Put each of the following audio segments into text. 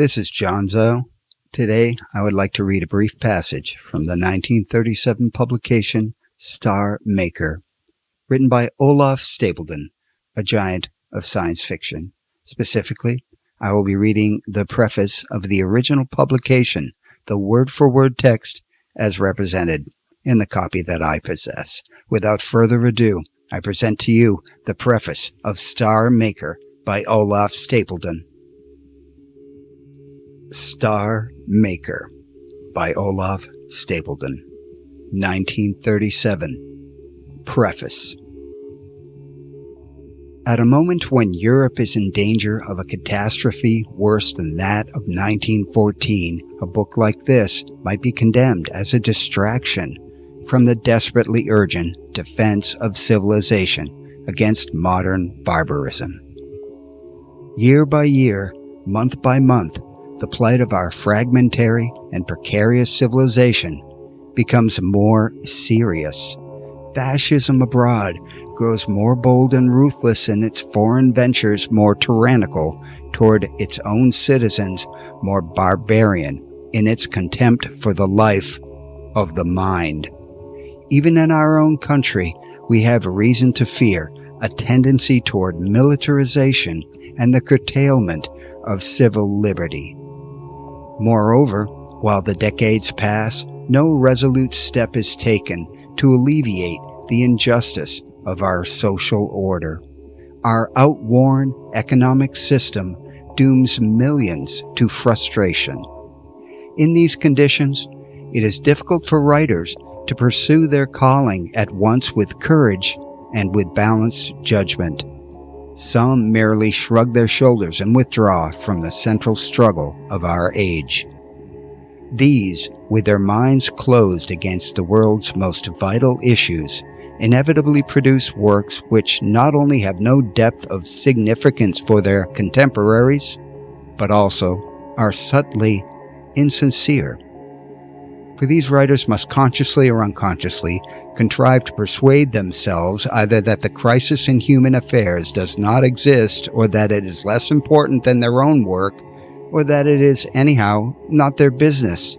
This is Jonzo. Today, I would like to read a brief passage from the 1937 publication Star Maker, written by Olaf Stapledon, a giant of science fiction. Specifically, I will be reading the preface of the original publication, the word-for-word text as represented in the copy that I possess. Without further ado, I present to you the preface of Star Maker by Olaf Stapledon. Star Maker by Olaf Stapledon, 1937. Preface. At a moment when Europe is in danger of a catastrophe worse than that of 1914, a book like this might be condemned as a distraction from the desperately urgent defense of civilization against modern barbarism. Year by year, month by month, the plight of our fragmentary and precarious civilization becomes more serious. Fascism abroad grows more bold and ruthless in its foreign ventures, more tyrannical toward its own citizens, more barbarian in its contempt for the life of the mind. Even in our own country, we have reason to fear a tendency toward militarization and the curtailment of civil liberty. Moreover, while the decades pass, no resolute step is taken to alleviate the injustice of our social order. Our outworn economic system dooms millions to frustration. In these conditions, it is difficult for writers to pursue their calling at once with courage and with balanced judgment. Some merely shrug their shoulders and withdraw from the central struggle of our age. These, with their minds closed against the world's most vital issues, inevitably produce works which not only have no depth of significance for their contemporaries, but also are subtly insincere. For these writers must consciously or unconsciously contrive to persuade themselves either that the crisis in human affairs does not exist, or that it is less important than their own work, or that it is anyhow not their business.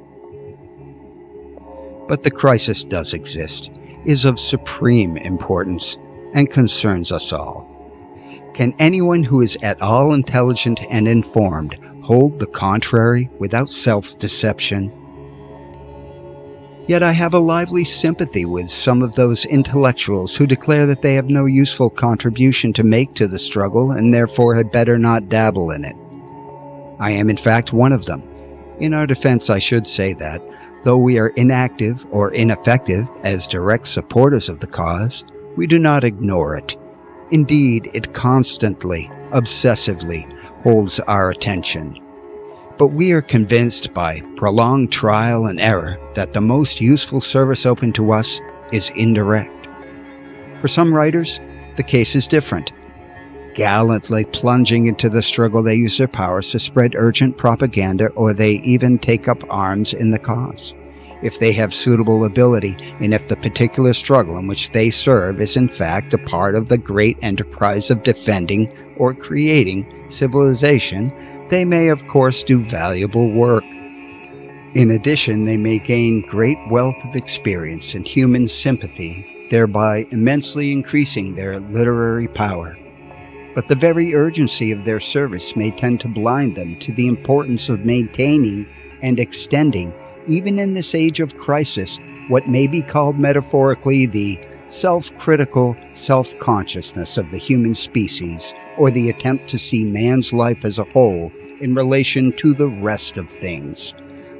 But the crisis does exist, is of supreme importance, and concerns us all. Can anyone who is at all intelligent and informed hold the contrary without self-deception? Yet I have a lively sympathy with some of those intellectuals who declare that they have no useful contribution to make to the struggle and therefore had better not dabble in it. I am in fact one of them. In our defense, I should say that, though we are inactive or ineffective as direct supporters of the cause, we do not ignore it. Indeed, it constantly, obsessively holds our attention. But we are convinced by prolonged trial and error that the most useful service open to us is indirect. For some writers, the case is different. Gallantly plunging into the struggle, they use their powers to spread urgent propaganda, or they even take up arms in the cause, if they have suitable ability, and if the particular struggle in which they serve is in fact a part of the great enterprise of defending or creating civilization. They may of course do valuable work. In addition, they may gain great wealth of experience and human sympathy, thereby immensely increasing their literary power. But the very urgency of their service may tend to blind them to the importance of maintaining and extending, even in this age of crisis, what may be called metaphorically the self-critical self-consciousness of the human species, or the attempt to see man's life as a whole in relation to the rest of things.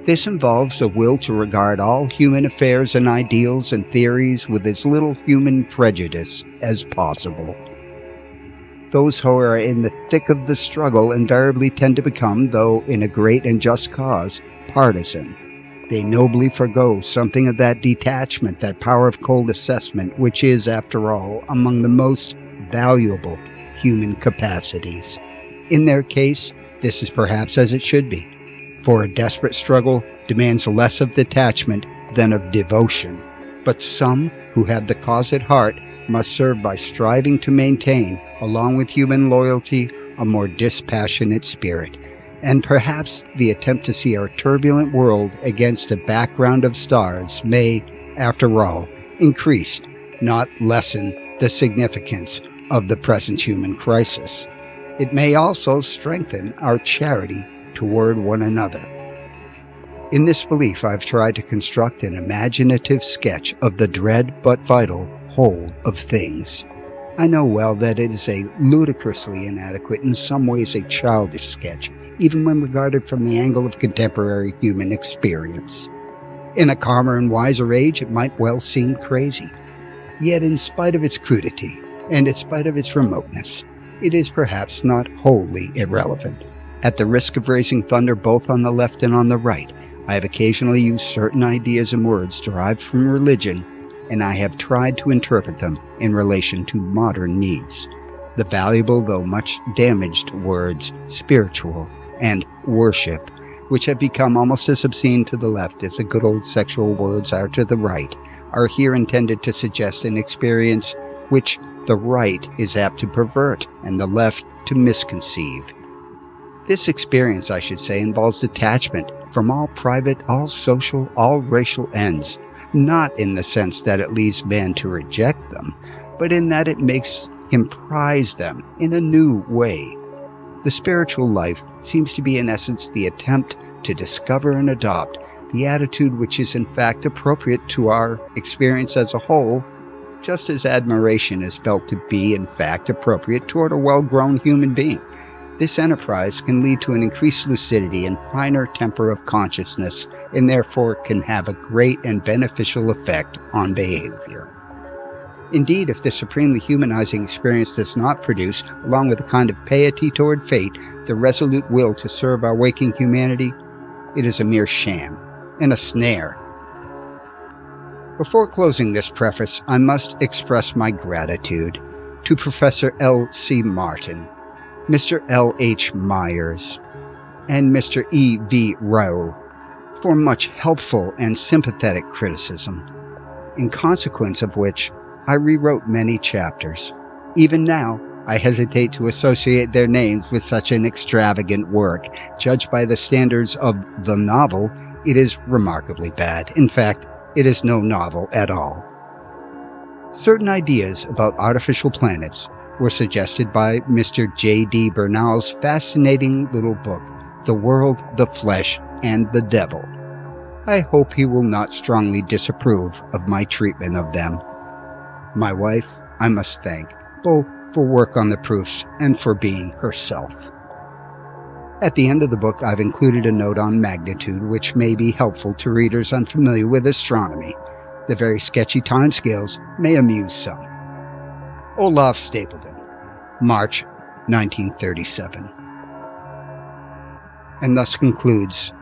This involves a will to regard all human affairs and ideals and theories with as little human prejudice as possible. Those who are in the thick of the struggle invariably tend to become, though in a great and just cause, partisan. They nobly forgo something of that detachment, that power of cold assessment, which is, after all, among the most valuable human capacities. In their case, this is perhaps as it should be, for a desperate struggle demands less of detachment than of devotion. But some who have the cause at heart must serve by striving to maintain, along with human loyalty, a more dispassionate spirit. And perhaps the attempt to see our turbulent world against a background of stars may, after all, increase, not lessen, the significance of the present human crisis. It may also strengthen our charity toward one another. In this belief, I've tried to construct an imaginative sketch of the dread but vital whole of things. I know well that it is a ludicrously inadequate, in some ways a childish sketch, even when regarded from the angle of contemporary human experience. In a calmer and wiser age, it might well seem crazy. Yet in spite of its crudity, and in spite of its remoteness, it is perhaps not wholly irrelevant. At the risk of raising thunder both on the left and on the right, I have occasionally used certain ideas and words derived from religion, and I have tried to interpret them in relation to modern needs. The valuable though much damaged words spiritual and worship, which have become almost as obscene to the left as the good old sexual words are to the right, are here intended to suggest an experience which the right is apt to pervert and the left to misconceive. This experience, I should say, involves detachment from all private, all social, all racial ends, not in the sense that it leads man to reject them, but in that it makes him prize them in a new way. The spiritual life seems to be in essence the attempt to discover and adopt the attitude which is in fact appropriate to our experience as a whole, just as admiration is felt to be in fact appropriate toward a well-grown human being. This enterprise can lead to an increased lucidity and finer temper of consciousness, and therefore can have a great and beneficial effect on behavior. Indeed, if this supremely humanizing experience does not produce, along with a kind of piety toward fate, the resolute will to serve our waking humanity, it is a mere sham and a snare. Before closing this preface, I must express my gratitude to Professor L.C. Martin, Mr. L.H. Myers, and Mr. E.V. Rao for much helpful and sympathetic criticism, in consequence of which I rewrote many chapters. Even now, I hesitate to associate their names with such an extravagant work. Judged by the standards of the novel, it is remarkably bad. In fact, it is no novel at all. Certain ideas about artificial planets were suggested by Mr. J.D. Bernal's fascinating little book, The World, the Flesh, and the Devil. I hope he will not strongly disapprove of my treatment of them. My wife, I must thank, both for work on the proofs and for being herself. At the end of the book, I've included a note on magnitude, which may be helpful to readers unfamiliar with astronomy. The very sketchy timescales may amuse some. Olaf Stapledon, March 1937. And thus concludes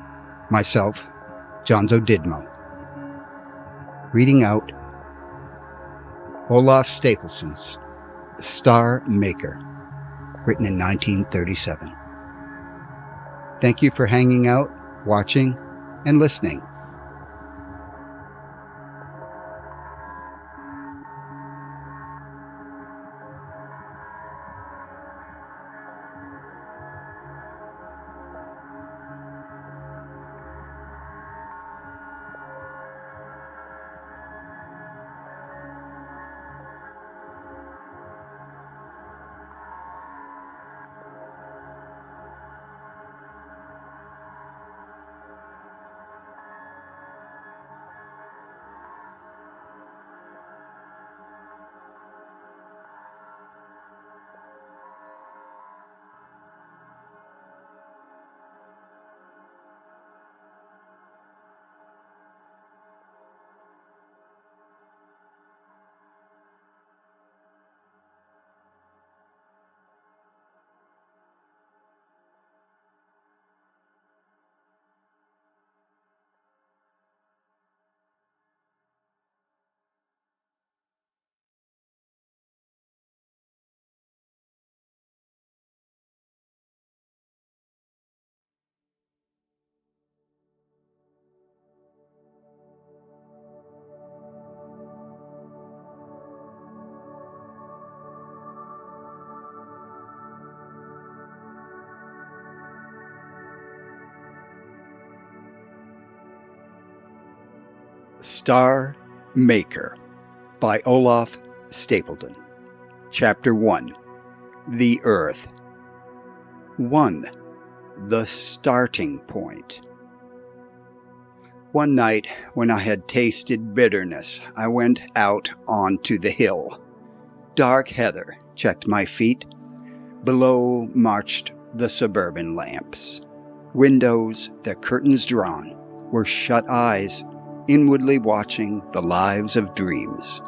myself, Jonzo Didmo, reading out Olaf Stapledon's Star Maker, written in 1937. Thank you for hanging out, watching, and listening. Star Maker by Olaf Stapledon. Chapter 1. The Earth. 1. The Starting Point. One night, when I had tasted bitterness, I went out onto the hill. Dark heather checked my feet. Below marched the suburban lamps. Windows, their curtains drawn, were shut eyes, inwardly watching the lives of dreams.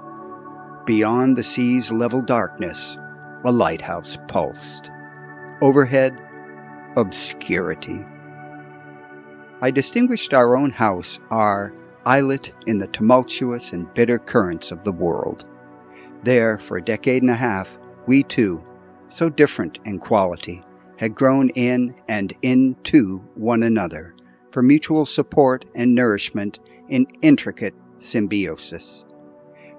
Beyond the sea's level darkness, a lighthouse pulsed. Overhead, obscurity. I distinguished our own house, our islet in the tumultuous and bitter currents of the world. There, for a decade and a half, we two, so different in quality, had grown in and into one another, for mutual support and nourishment in intricate symbiosis.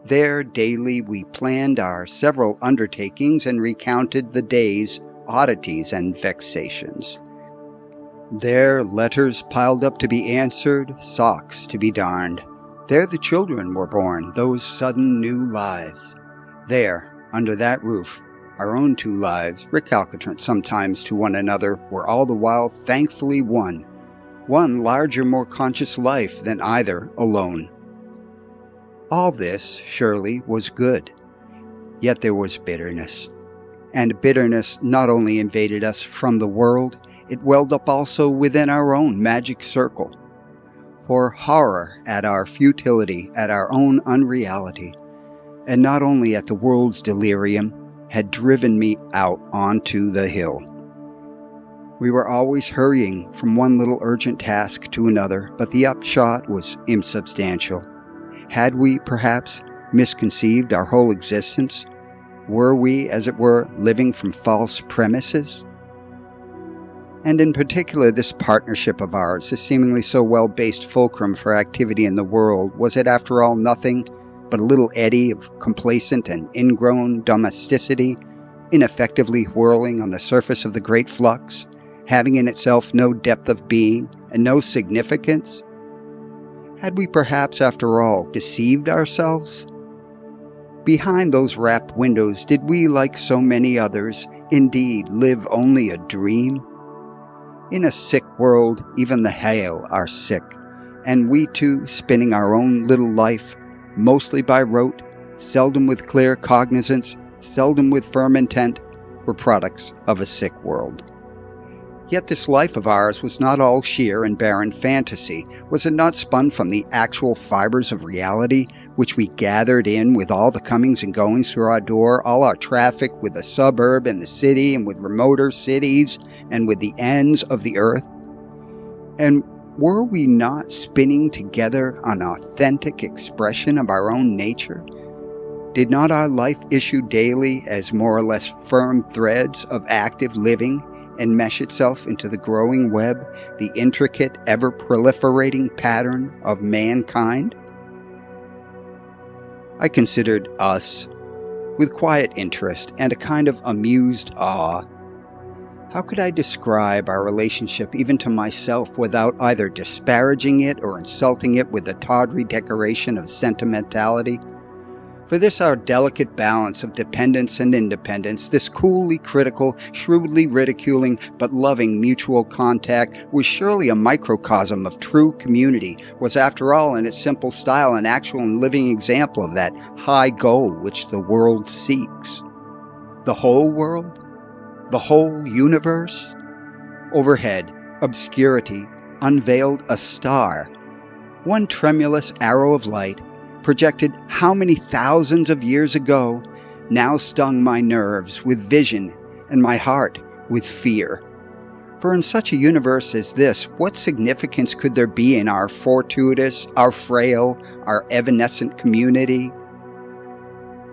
There daily we planned our several undertakings and recounted the day's oddities and vexations. There letters piled up to be answered, socks to be darned. There the children were born, those sudden new lives. There, under that roof, our own two lives, recalcitrant sometimes to one another, were all the while thankfully one larger, more conscious life than either alone. All this, surely, was good. Yet there was bitterness. And bitterness not only invaded us from the world, it welled up also within our own magic circle. For horror at our futility, at our own unreality, and not only at the world's delirium, had driven me out onto the hill. We were always hurrying from one little urgent task to another, but the upshot was insubstantial. Had we, perhaps, misconceived our whole existence? Were we, as it were, living from false premises? And in particular, this partnership of ours, this seemingly so well-based fulcrum for activity in the world, was it after all nothing but a little eddy of complacent and ingrown domesticity, ineffectively whirling on the surface of the great flux, having in itself no depth of being and no significance? Had we perhaps, after all, deceived ourselves? Behind those rapt windows, did we, like so many others, indeed live only a dream? In a sick world, even the hale are sick, and we too, spinning our own little life, mostly by rote, seldom with clear cognizance, seldom with firm intent, were products of a sick world. Yet this life of ours was not all sheer and barren fantasy. Was it not spun from the actual fibers of reality, which we gathered in with all the comings and goings through our door, all our traffic with the suburb and the city, and with remoter cities, and with the ends of the earth? And were we not spinning together an authentic expression of our own nature? Did not our life issue daily as more or less firm threads of active living, and mesh itself into the growing web, the intricate, ever-proliferating pattern of mankind? I considered us with quiet interest and a kind of amused awe. How could I describe our relationship even to myself without either disparaging it or insulting it with the tawdry decoration of sentimentality? For this our delicate balance of dependence and independence, this coolly critical, shrewdly ridiculing, but loving mutual contact, was surely a microcosm of true community, was after all in its simple style an actual and living example of that high goal which the world seeks. The whole world? The whole universe? Overhead, obscurity, unveiled a star. One tremulous arrow of light, projected how many thousands of years ago, now stung my nerves with vision and my heart with fear. For in such a universe as this, what significance could there be in our fortuitous, our frail, our evanescent community?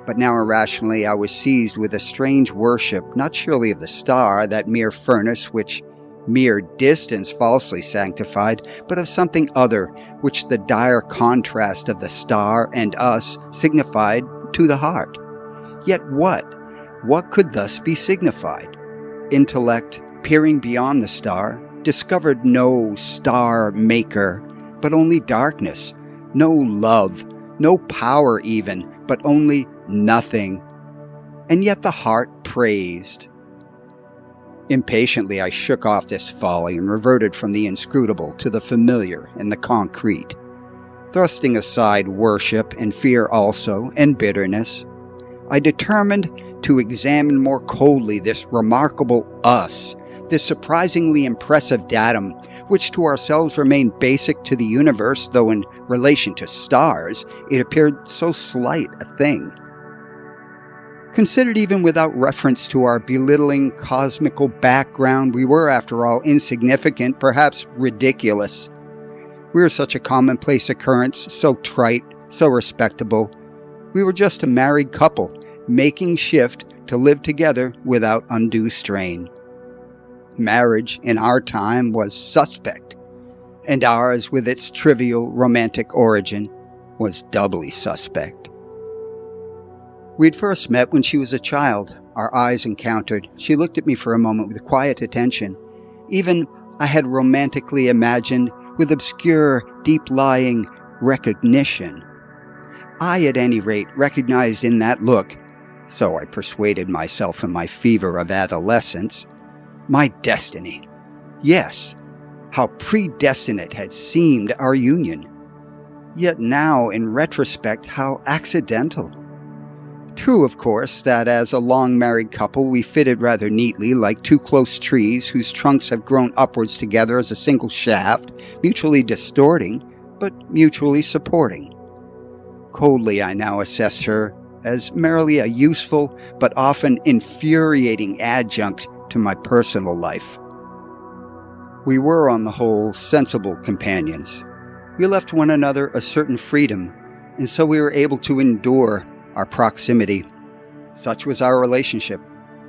But now irrationally I was seized with a strange worship, not surely of the star, that mere furnace which mere distance falsely sanctified, but of something other, which the dire contrast of the star and us signified to the heart. Yet what? What could thus be signified? Intellect, peering beyond the star, discovered no star maker, but only darkness, no love, no power even, but only nothing. And yet the heart praised. Impatiently I shook off this folly and reverted from the inscrutable to the familiar and the concrete. Thrusting aside worship and fear also, and bitterness, I determined to examine more coldly this remarkable us, this surprisingly impressive datum, which to ourselves remained basic to the universe, though in relation to stars, it appeared so slight a thing. Considered even without reference to our belittling cosmical background, we were, after all, insignificant, perhaps ridiculous. We were such a commonplace occurrence, so trite, so respectable. We were just a married couple, making shift to live together without undue strain. Marriage, in our time, was suspect, and ours, with its trivial romantic origin, was doubly suspect. We'd first met when she was a child. Our eyes encountered. She looked at me for a moment with quiet attention. Even I had romantically imagined, with obscure, deep-lying recognition. I, at any rate, recognized in that look, so I persuaded myself in my fever of adolescence, my destiny. Yes, how predestinate had seemed our union. Yet now, in retrospect, how accidental. True, of course, that as a long-married couple we fitted rather neatly like two close trees whose trunks have grown upwards together as a single shaft, mutually distorting, but mutually supporting. Coldly I now assessed her as merely a useful but often infuriating adjunct to my personal life. We were, on the whole, sensible companions. We left one another a certain freedom, and so we were able to endure our proximity. Such was our relationship.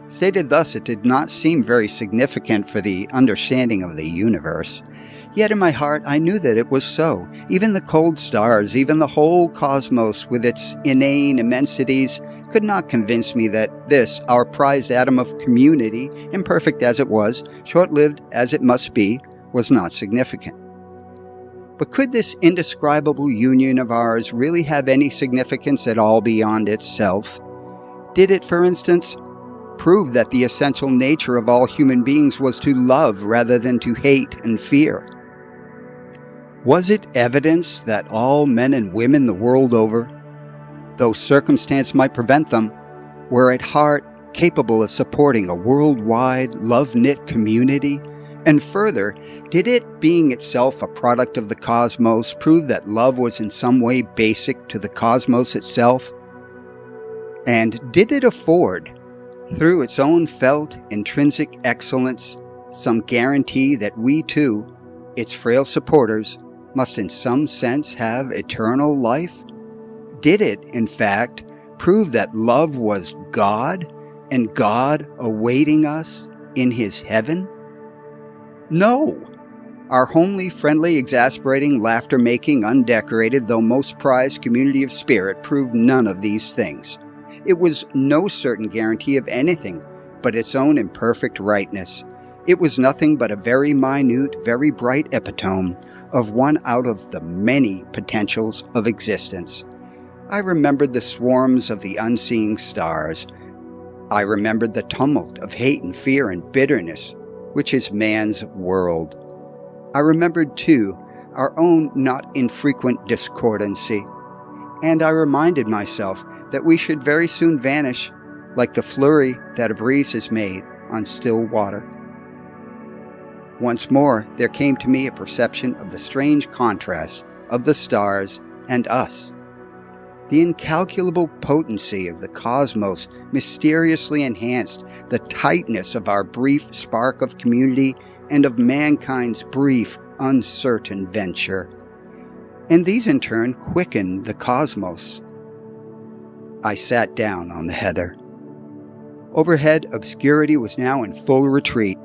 Stated thus, it did not seem very significant for the understanding of the universe. Yet in my heart I knew that it was so. Even the cold stars, even the whole cosmos with its inane immensities, could not convince me that this, our prized atom of community, imperfect as it was, short-lived as it must be, was not significant. But could this indescribable union of ours really have any significance at all beyond itself? Did it, for instance, prove that the essential nature of all human beings was to love rather than to hate and fear? Was it evidence that all men and women the world over, though circumstance might prevent them, were at heart capable of supporting a worldwide, love-knit community? And further, did it, being itself a product of the cosmos, prove that love was in some way basic to the cosmos itself? And did it afford, through its own felt intrinsic excellence, some guarantee that we too, its frail supporters, must in some sense have eternal life? Did it, in fact, prove that love was God, and God awaiting us in His heaven? No! Our homely, friendly, exasperating, laughter-making, undecorated, though most prized community of spirit proved none of these things. It was no certain guarantee of anything but its own imperfect rightness. It was nothing but a very minute, very bright epitome of one out of the many potentials of existence. I remembered the swarms of the unseeing stars. I remembered the tumult of hate and fear and bitterness, which is man's world. I remembered, too, our own not infrequent discordancy, and I reminded myself that we should very soon vanish like the flurry that a breeze has made on still water. Once more, there came to me a perception of the strange contrast of the stars and us. The incalculable potency of the cosmos mysteriously enhanced the tightness of our brief spark of community and of mankind's brief, uncertain venture. And these in turn quickened the cosmos. I sat down on the heather. Overhead, obscurity was now in full retreat.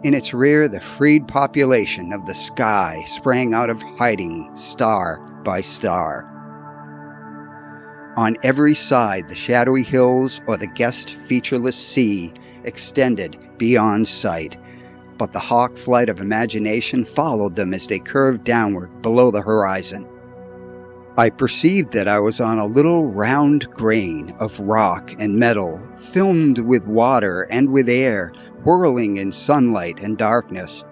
In its rear, the freed population of the sky sprang out of hiding, star by star. On every side, the shadowy hills or the guessed featureless sea extended beyond sight, but the hawk flight of imagination followed them as they curved downward below the horizon. I perceived that I was on a little round grain of rock and metal, filmed with water and with air, whirling in sunlight and darkness.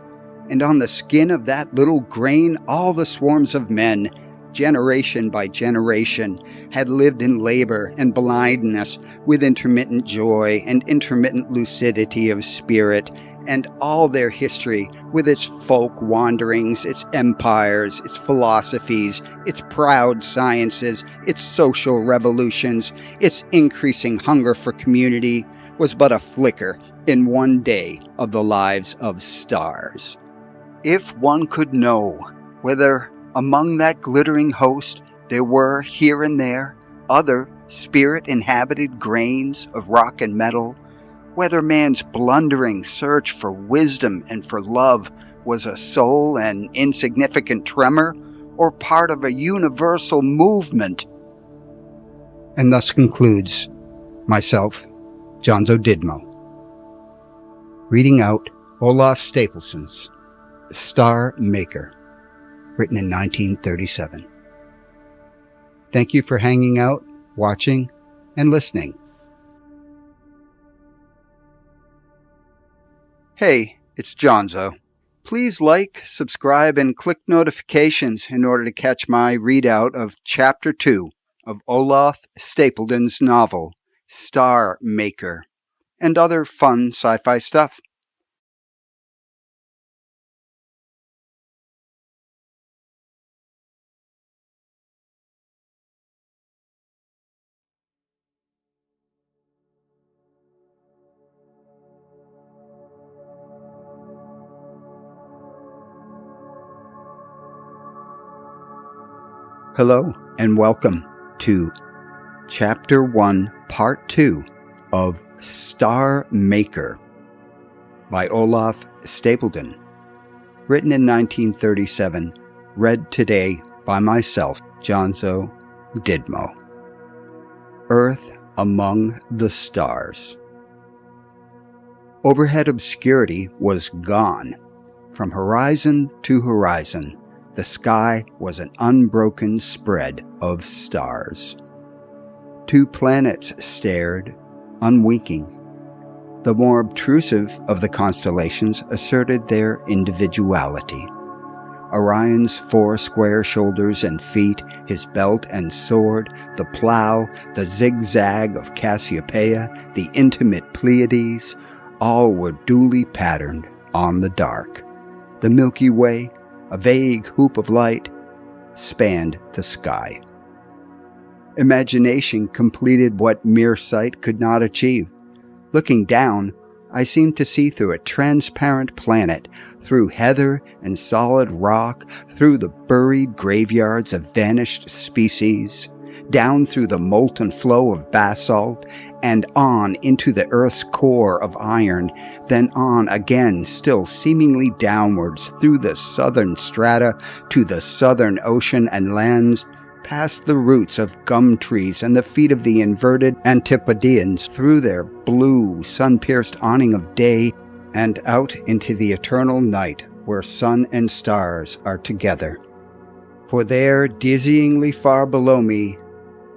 And on the skin of that little grain, all the swarms of men, generation by generation, had lived in labor and blindness, with intermittent joy and intermittent lucidity of spirit, and all their history, with its folk wanderings, its empires, its philosophies, its proud sciences, its social revolutions, its increasing hunger for community, was but a flicker in one day of the lives of stars. If one could know whether among that glittering host there were here and there other spirit-inhabited grains of rock and metal, whether man's blundering search for wisdom and for love was a sole and insignificant tremor, or part of a universal movement. And thus concludes myself, Jonzo Didmo, reading out Olaf Stapledon's Star Maker, written in 1937. Thank you for hanging out, watching, and listening. Hey, it's Jonzo. Please like, subscribe, and click notifications in order to catch my readout of Chapter 2 of Olaf Stapledon's novel, Star Maker, and other fun sci-fi stuff. Hello, and welcome to Chapter 1, Part 2 of Star Maker by Olaf Stapledon, written in 1937, read today by myself, Jonzo Didmo. Earth Among the Stars. Overhead obscurity was gone. From horizon to horizon, the sky was an unbroken spread of stars. 2 planets stared, unwinking. The more obtrusive of the constellations asserted their individuality. Orion's 4 square shoulders and feet, his belt and sword, the plough, the zigzag of Cassiopeia, the intimate Pleiades, all were duly patterned on the dark. The Milky Way, a vague hoop of light, spanned the sky. Imagination completed what mere sight could not achieve. Looking down, I seemed to see through a transparent planet, through heather and solid rock, through the buried graveyards of vanished species, down through the molten flow of basalt, and on into the Earth's core of iron, then on again, still seemingly downwards through the southern strata to the southern ocean and lands, past the roots of gum trees and the feet of the inverted Antipodeans, through their blue, sun-pierced awning of day, and out into the eternal night where sun and stars are together. For there, dizzyingly far below me,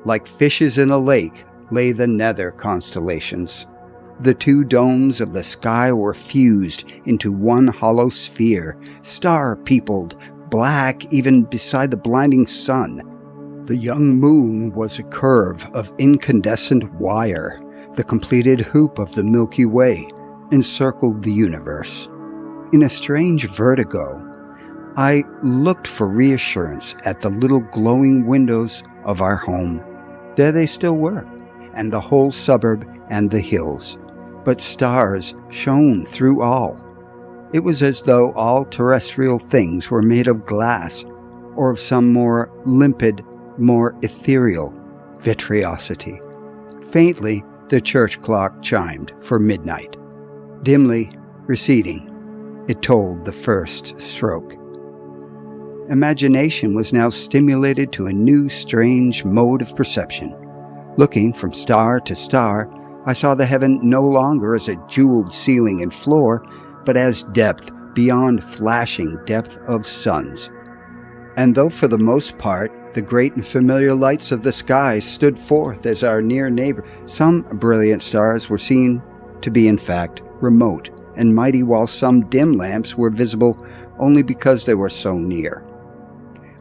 like fishes in a lake, lay the nether constellations. The 2 domes of the sky were fused into one hollow sphere, star-peopled, black even beside the blinding sun. The young moon was a curve of incandescent wire. The completed hoop of the Milky Way encircled the universe. In a strange vertigo, I looked for reassurance at the little glowing windows of our home. There they still were, and the whole suburb and the hills. But stars shone through all. It was as though all terrestrial things were made of glass, or of some more limpid, more ethereal vitreosity. Faintly, the church clock chimed for midnight. Dimly, receding, it tolled the first stroke. Imagination was now stimulated to a new, strange mode of perception. Looking from star to star, I saw the heaven no longer as a jeweled ceiling and floor, but as depth beyond flashing depth of suns. And though for the most part The great and familiar lights of the sky stood forth as our near neighbor. Some brilliant stars were seen to be, in fact, remote and mighty, while some dim lamps were visible only because they were so near.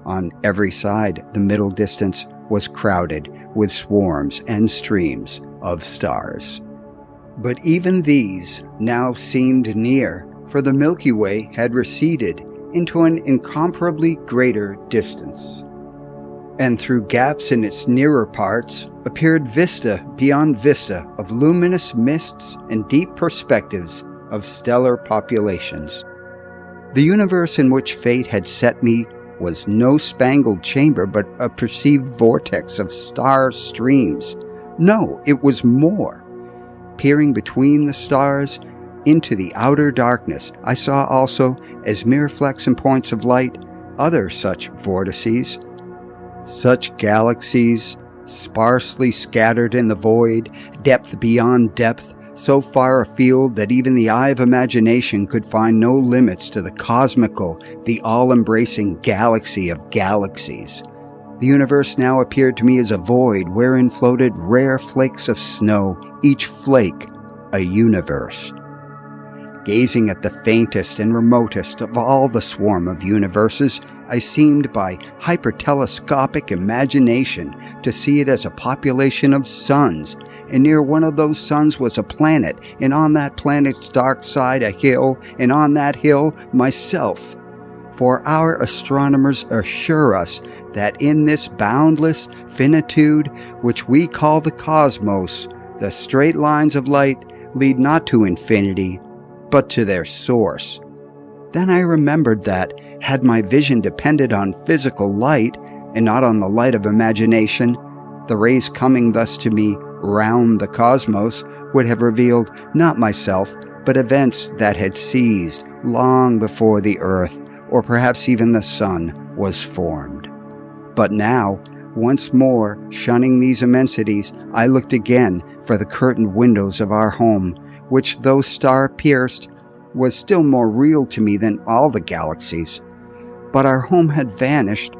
On every side, the middle distance was crowded with swarms and streams of stars. But even these now seemed near, for the Milky Way had receded into an incomparably greater distance, and through gaps in its nearer parts appeared vista beyond vista of luminous mists and deep perspectives of stellar populations. The universe in which fate had set me was no spangled chamber, but a perceived vortex of star streams. No, it was more. Peering between the stars into the outer darkness, I saw also, as mere flecks and points of light, other such vortices, such galaxies, sparsely scattered in the void, depth beyond depth, so far afield that even the eye of imagination could find no limits to the cosmical, the all-embracing galaxy of galaxies. The universe now appeared to me as a void wherein floated rare flakes of snow, each flake a universe. Gazing at the faintest and remotest of all the swarm of universes, I seemed by hypertelescopic imagination to see it as a population of suns, and near one of those suns was a planet, and on that planet's dark side a hill, and on that hill myself. For our astronomers assure us that in this boundless finitude which we call the cosmos, the straight lines of light lead not to infinity, but to their source. Then I remembered that, had my vision depended on physical light, and not on the light of imagination, the rays coming thus to me round the cosmos would have revealed not myself, but events that had ceased long before the earth, or perhaps even the sun, was formed. But now, once more shunning these immensities, I looked again for the curtained windows of our home, which, though star-pierced, was still more real to me than all the galaxies. But our home had vanished,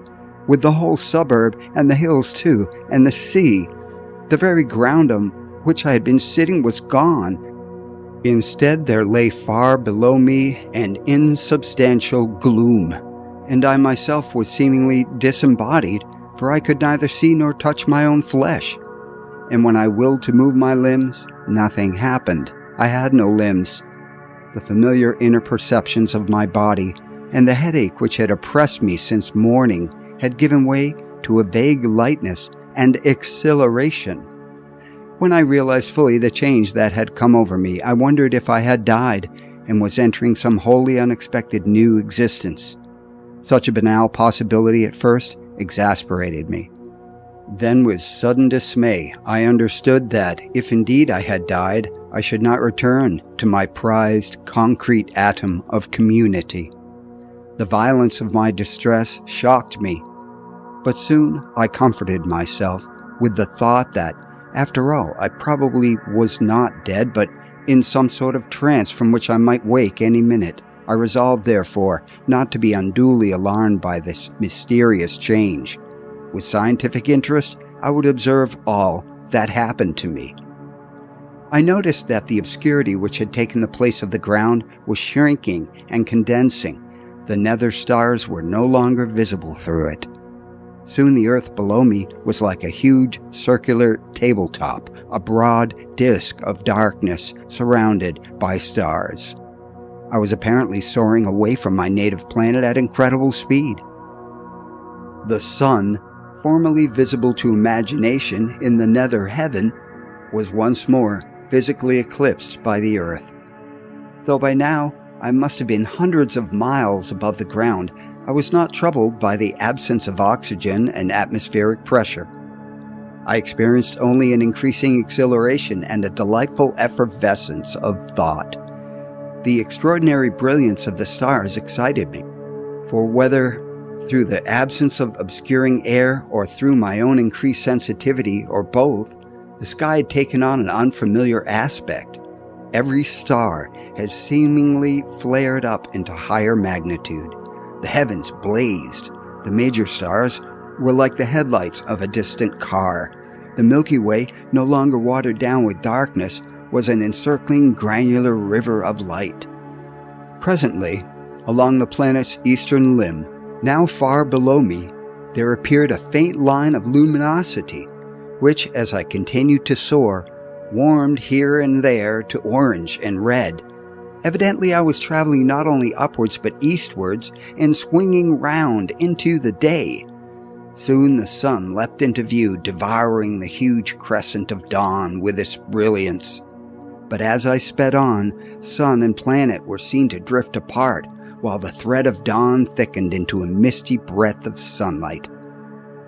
with the whole suburb, and the hills too, and the sea. The very ground on which I had been sitting was gone. Instead, there lay far below me an insubstantial gloom, and I myself was seemingly disembodied, for I could neither see nor touch my own flesh. And when I willed to move my limbs, nothing happened. I had no limbs. The familiar inner perceptions of my body and the headache which had oppressed me since morning had given way to a vague lightness and exhilaration. When I realized fully the change that had come over me, I wondered if I had died and was entering some wholly unexpected new existence. Such a banal possibility at first exasperated me. Then with sudden dismay, I understood that, if indeed I had died, I should not return to my prized concrete atom of community. The violence of my distress shocked me, but soon I comforted myself with the thought that, after all, I probably was not dead, but in some sort of trance from which I might wake any minute. I resolved, therefore, not to be unduly alarmed by this mysterious change. With scientific interest, I would observe all that happened to me. I noticed that the obscurity which had taken the place of the ground was shrinking and condensing. The nether stars were no longer visible through it. Soon the earth below me was like a huge circular tabletop, a broad disk of darkness surrounded by stars. I was apparently soaring away from my native planet at incredible speed. The sun, formerly visible to imagination in the nether heaven, was once more physically eclipsed by the earth. Though by now I must have been hundreds of miles above the ground, I was not troubled by the absence of oxygen and atmospheric pressure. I experienced only an increasing exhilaration and a delightful effervescence of thought. The extraordinary brilliance of the stars excited me, for whether through the absence of obscuring air or through my own increased sensitivity, or both, the sky had taken on an unfamiliar aspect. Every star had seemingly flared up into higher magnitude. The heavens blazed. The major stars were like the headlights of a distant car. The Milky Way, no longer watered down with darkness, was an encircling granular river of light. Presently, along the planet's eastern limb, now far below me, there appeared a faint line of luminosity, which, as I continued to soar, warmed here and there to orange and red. Evidently I was traveling not only upwards but eastwards and swinging round into the day. Soon the sun leapt into view, devouring the huge crescent of dawn with its brilliance. But as I sped on, sun and planet were seen to drift apart, while the thread of dawn thickened into a misty breadth of sunlight.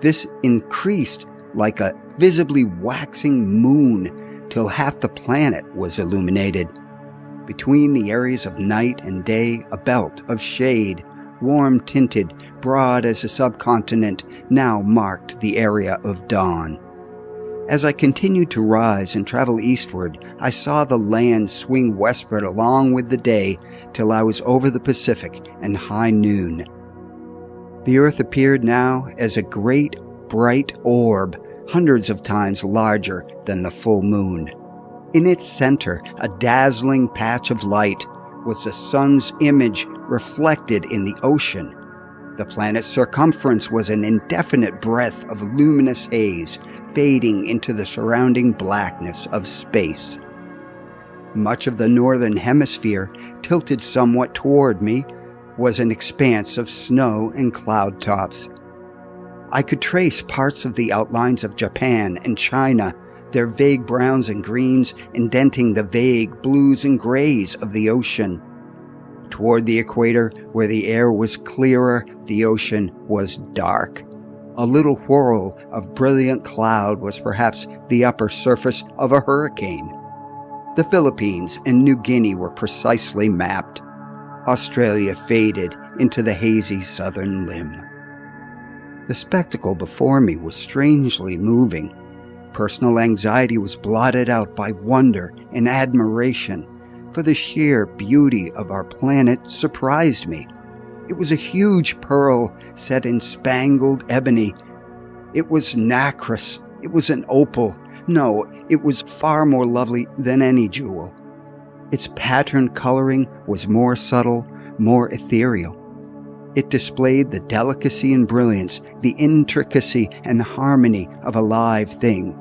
This increased like a visibly waxing moon till half the planet was illuminated. Between the areas of night and day, a belt of shade, warm-tinted, broad as a subcontinent, now marked the area of dawn. As I continued to rise and travel eastward, I saw the land swing westward along with the day till I was over the Pacific and high noon. The earth appeared now as a great, bright orb, hundreds of times larger than the full moon. In its center, a dazzling patch of light, was the sun's image reflected in the ocean. The planet's circumference was an indefinite breadth of luminous haze, fading into the surrounding blackness of space. Much of the northern hemisphere, tilted somewhat toward me, was an expanse of snow and cloud tops. I could trace parts of the outlines of Japan and China, their vague browns and greens indenting the vague blues and grays of the ocean. Toward the equator, where the air was clearer, the ocean was dark. A little whirl of brilliant cloud was perhaps the upper surface of a hurricane. The Philippines and New Guinea were precisely mapped. Australia faded into the hazy southern limb. The spectacle before me was strangely moving. Personal anxiety was blotted out by wonder and admiration, for the sheer beauty of our planet surprised me. It was a huge pearl set in spangled ebony. It was nacre. It was an opal. No, it was far more lovely than any jewel. Its pattern coloring was more subtle, more ethereal. It displayed the delicacy and brilliance, the intricacy and harmony of a live thing.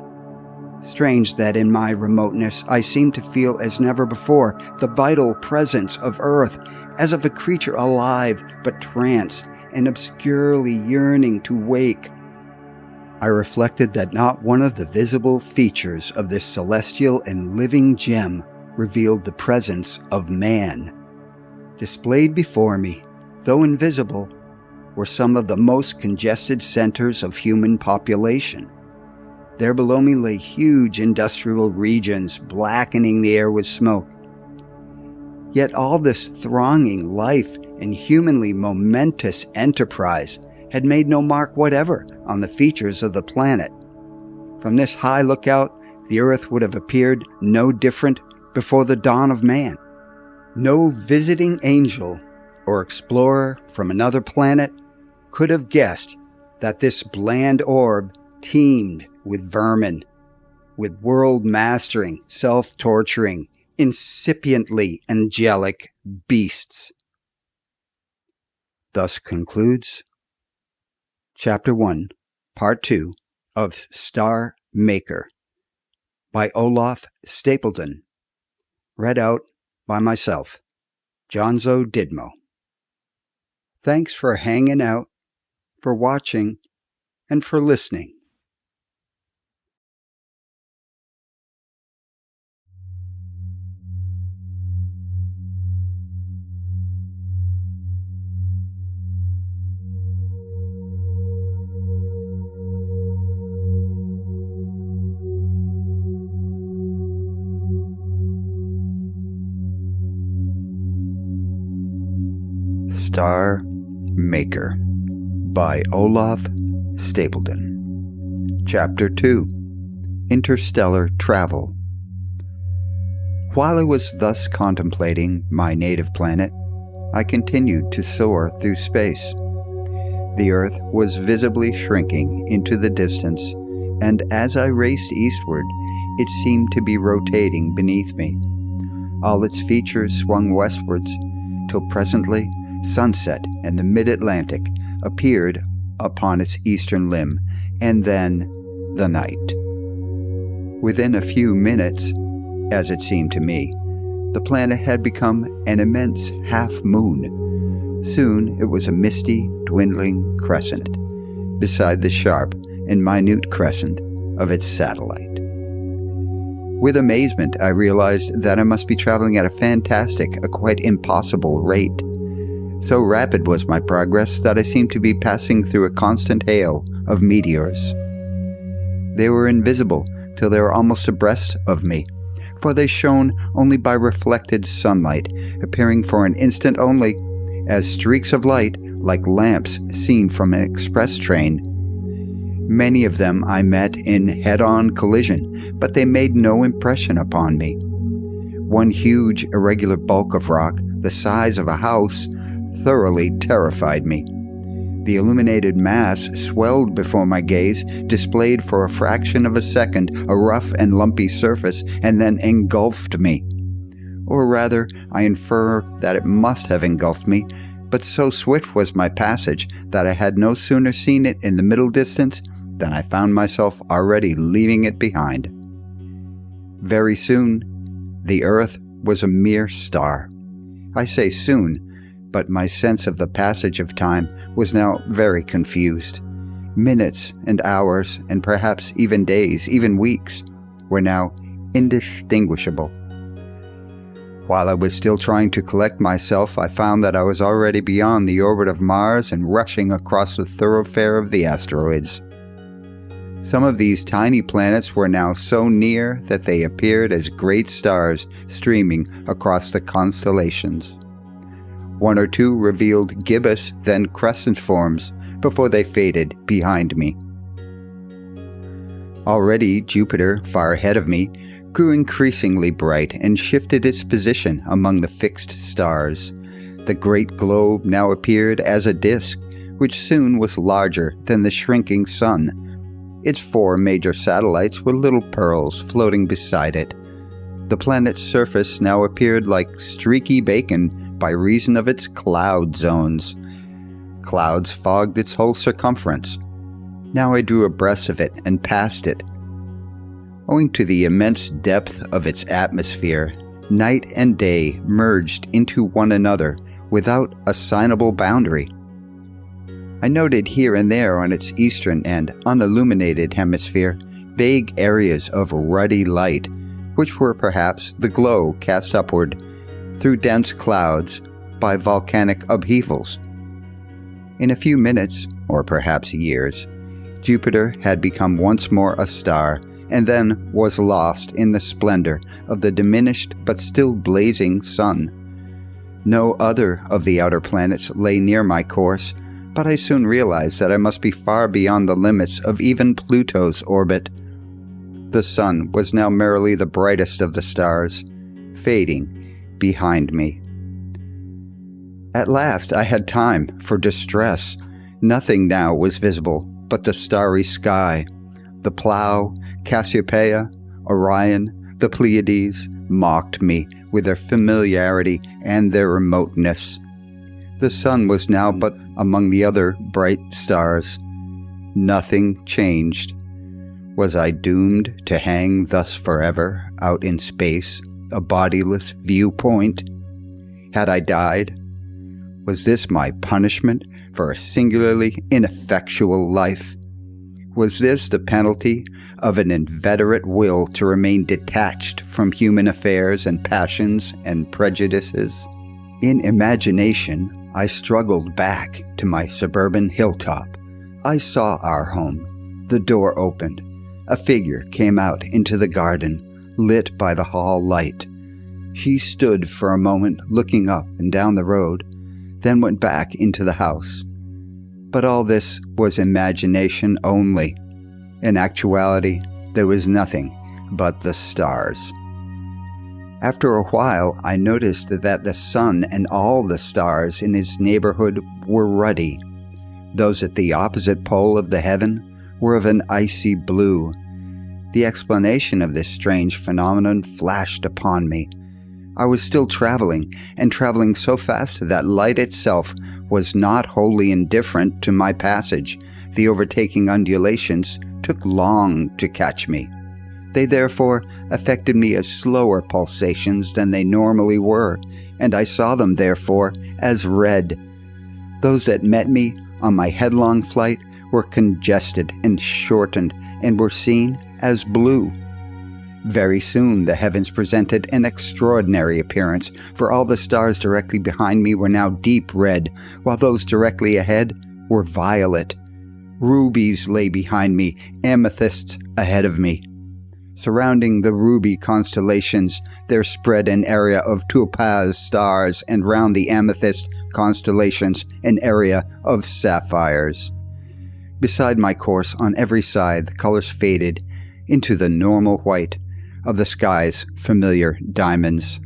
Strange that in my remoteness I seemed to feel as never before the vital presence of Earth, as of a creature alive but tranced and obscurely yearning to wake. I reflected that not one of the visible features of this celestial and living gem revealed the presence of man. Displayed before me, though invisible, were some of the most congested centers of human population. There below me lay huge industrial regions, blackening the air with smoke. Yet all this thronging life and humanly momentous enterprise had made no mark whatever on the features of the planet. From this high lookout, the earth would have appeared no different before the dawn of man. No visiting angel or explorer from another planet could have guessed that this bland orb teemed with vermin, with world-mastering, self-torturing, incipiently angelic beasts. Thus concludes Chapter 1, Part 2 of Star Maker by Olaf Stapledon. Read out by myself, Jonzo Didmo. Thanks for hanging out, for watching, and for listening. Star Maker by Olaf Stapledon. Chapter 2, Interstellar Travel. While I was thus contemplating my native planet, I continued to soar through space. The Earth was visibly shrinking into the distance, and as I raced eastward, it seemed to be rotating beneath me. All its features swung westwards, till presently sunset and the mid-Atlantic appeared upon its eastern limb, and then the night. Within a few minutes, as it seemed to me, the planet had become an immense half-moon. Soon it was a misty, dwindling crescent, beside the sharp and minute crescent of its satellite. With amazement, I realized that I must be traveling at a fantastic, a quite impossible rate. So rapid was my progress that I seemed to be passing through a constant hail of meteors. They were invisible till they were almost abreast of me, for they shone only by reflected sunlight, appearing for an instant only, as streaks of light like lamps seen from an express train. Many of them I met in head-on collision, but they made no impression upon me. One huge irregular bulk of rock, the size of a house, thoroughly terrified me. The illuminated mass swelled before my gaze, displayed for a fraction of a second a rough and lumpy surface, and then engulfed me. Or rather, I infer that it must have engulfed me, but so swift was my passage that I had no sooner seen it in the middle distance than I found myself already leaving it behind. Very soon, the Earth was a mere star. I say soon, but my sense of the passage of time was now very confused. Minutes and hours, and perhaps even days, even weeks, were now indistinguishable. While I was still trying to collect myself, I found that I was already beyond the orbit of Mars and rushing across the thoroughfare of the asteroids. Some of these tiny planets were now so near that they appeared as great stars streaming across the constellations. One or two revealed gibbous, then crescent forms, before they faded behind me. Already Jupiter, far ahead of me, grew increasingly bright and shifted its position among the fixed stars. The great globe now appeared as a disk, which soon was larger than the shrinking sun. Its 4 major satellites were little pearls floating beside it. The planet's surface now appeared like streaky bacon by reason of its cloud zones. Clouds fogged its whole circumference. Now I drew abreast of it and passed it. Owing to the immense depth of its atmosphere, night and day merged into one another without assignable boundary. I noted here and there on its eastern and unilluminated hemisphere vague areas of ruddy light, which were perhaps the glow cast upward through dense clouds by volcanic upheavals. In a few minutes, or perhaps years, Jupiter had become once more a star, and then was lost in the splendor of the diminished but still blazing sun. No other of the outer planets lay near my course, but I soon realized that I must be far beyond the limits of even Pluto's orbit. The sun was now merely the brightest of the stars, fading behind me. At last I had time for distress. Nothing now was visible but the starry sky. The Plough, Cassiopeia, Orion, the Pleiades mocked me with their familiarity and their remoteness. The sun was now but among the other bright stars. Nothing changed. Was I doomed to hang thus forever out in space, a bodiless viewpoint? Had I died? Was this my punishment for a singularly ineffectual life? Was this the penalty of an inveterate will to remain detached from human affairs and passions and prejudices? In imagination, I struggled back to my suburban hilltop. I saw our home. The door opened. A figure came out into the garden, lit by the hall light. She stood for a moment looking up and down the road, then went back into the house. But all this was imagination only. In actuality, there was nothing but the stars. After a while, I noticed that the sun and all the stars in its neighborhood were ruddy. Those at the opposite pole of the heaven were of an icy blue. The explanation of this strange phenomenon flashed upon me. I was still traveling, and traveling so fast that light itself was not wholly indifferent to my passage. The overtaking undulations took long to catch me. They therefore affected me as slower pulsations than they normally were, and I saw them therefore as red. Those that met me on my headlong flight were congested and shortened, and were seen as blue. Very soon the heavens presented an extraordinary appearance, for all the stars directly behind me were now deep red, while those directly ahead were violet. Rubies lay behind me, amethysts ahead of me. Surrounding the ruby constellations there spread an area of topaz stars, and round the amethyst constellations an area of sapphires. Beside my course, on every side, the colors faded into the normal white of the sky's familiar diamonds.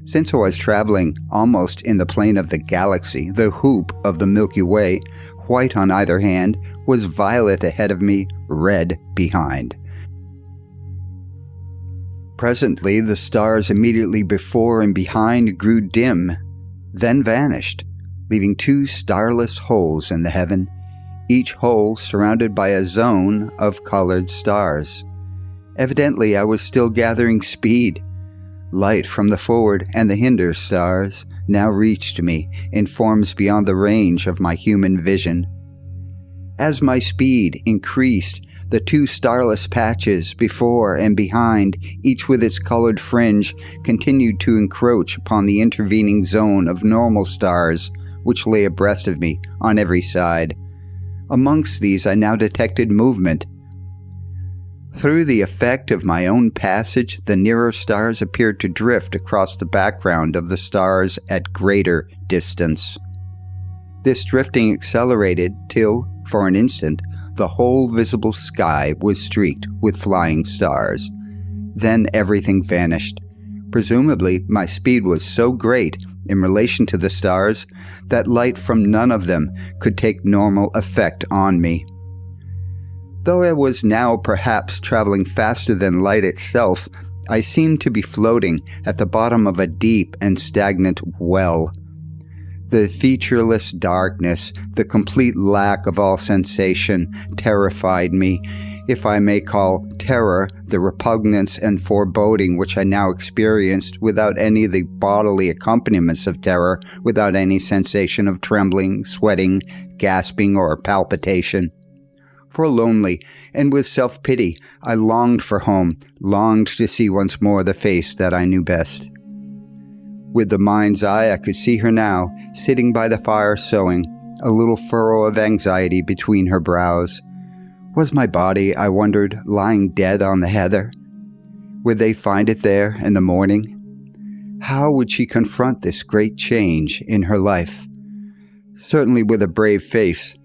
Since I was traveling almost in the plane of the galaxy, the hoop of the Milky Way, white on either hand, was violet ahead of me, red behind. Presently, the stars immediately before and behind grew dim, then vanished, leaving two starless holes in the heaven, each hole surrounded by a zone of colored stars. Evidently, I was still gathering speed. Light from the forward and the hinder stars now reached me in forms beyond the range of my human vision. As my speed increased, the two starless patches before and behind, each with its colored fringe, continued to encroach upon the intervening zone of normal stars which lay abreast of me on every side. Amongst these I now detected movement. Through the effect of my own passage, the nearer stars appeared to drift across the background of the stars at greater distance. This drifting accelerated till, for an instant, the whole visible sky was streaked with flying stars. Then everything vanished. Presumably, my speed was so great in relation to the stars that light from none of them could take normal effect on me. Though I was now perhaps traveling faster than light itself, I seemed to be floating at the bottom of a deep and stagnant well. The featureless darkness, the complete lack of all sensation, terrified me, if I may call terror the repugnance and foreboding which I now experienced without any of the bodily accompaniments of terror, without any sensation of trembling, sweating, gasping, or palpitation. Forlornly, and with self-pity, I longed for home, longed to see once more the face that I knew best. With the mind's eye, I could see her now, sitting by the fire sewing, a little furrow of anxiety between her brows. Was my body, I wondered, lying dead on the heather? Would they find it there in the morning? How would she confront this great change in her life? Certainly with a brave face,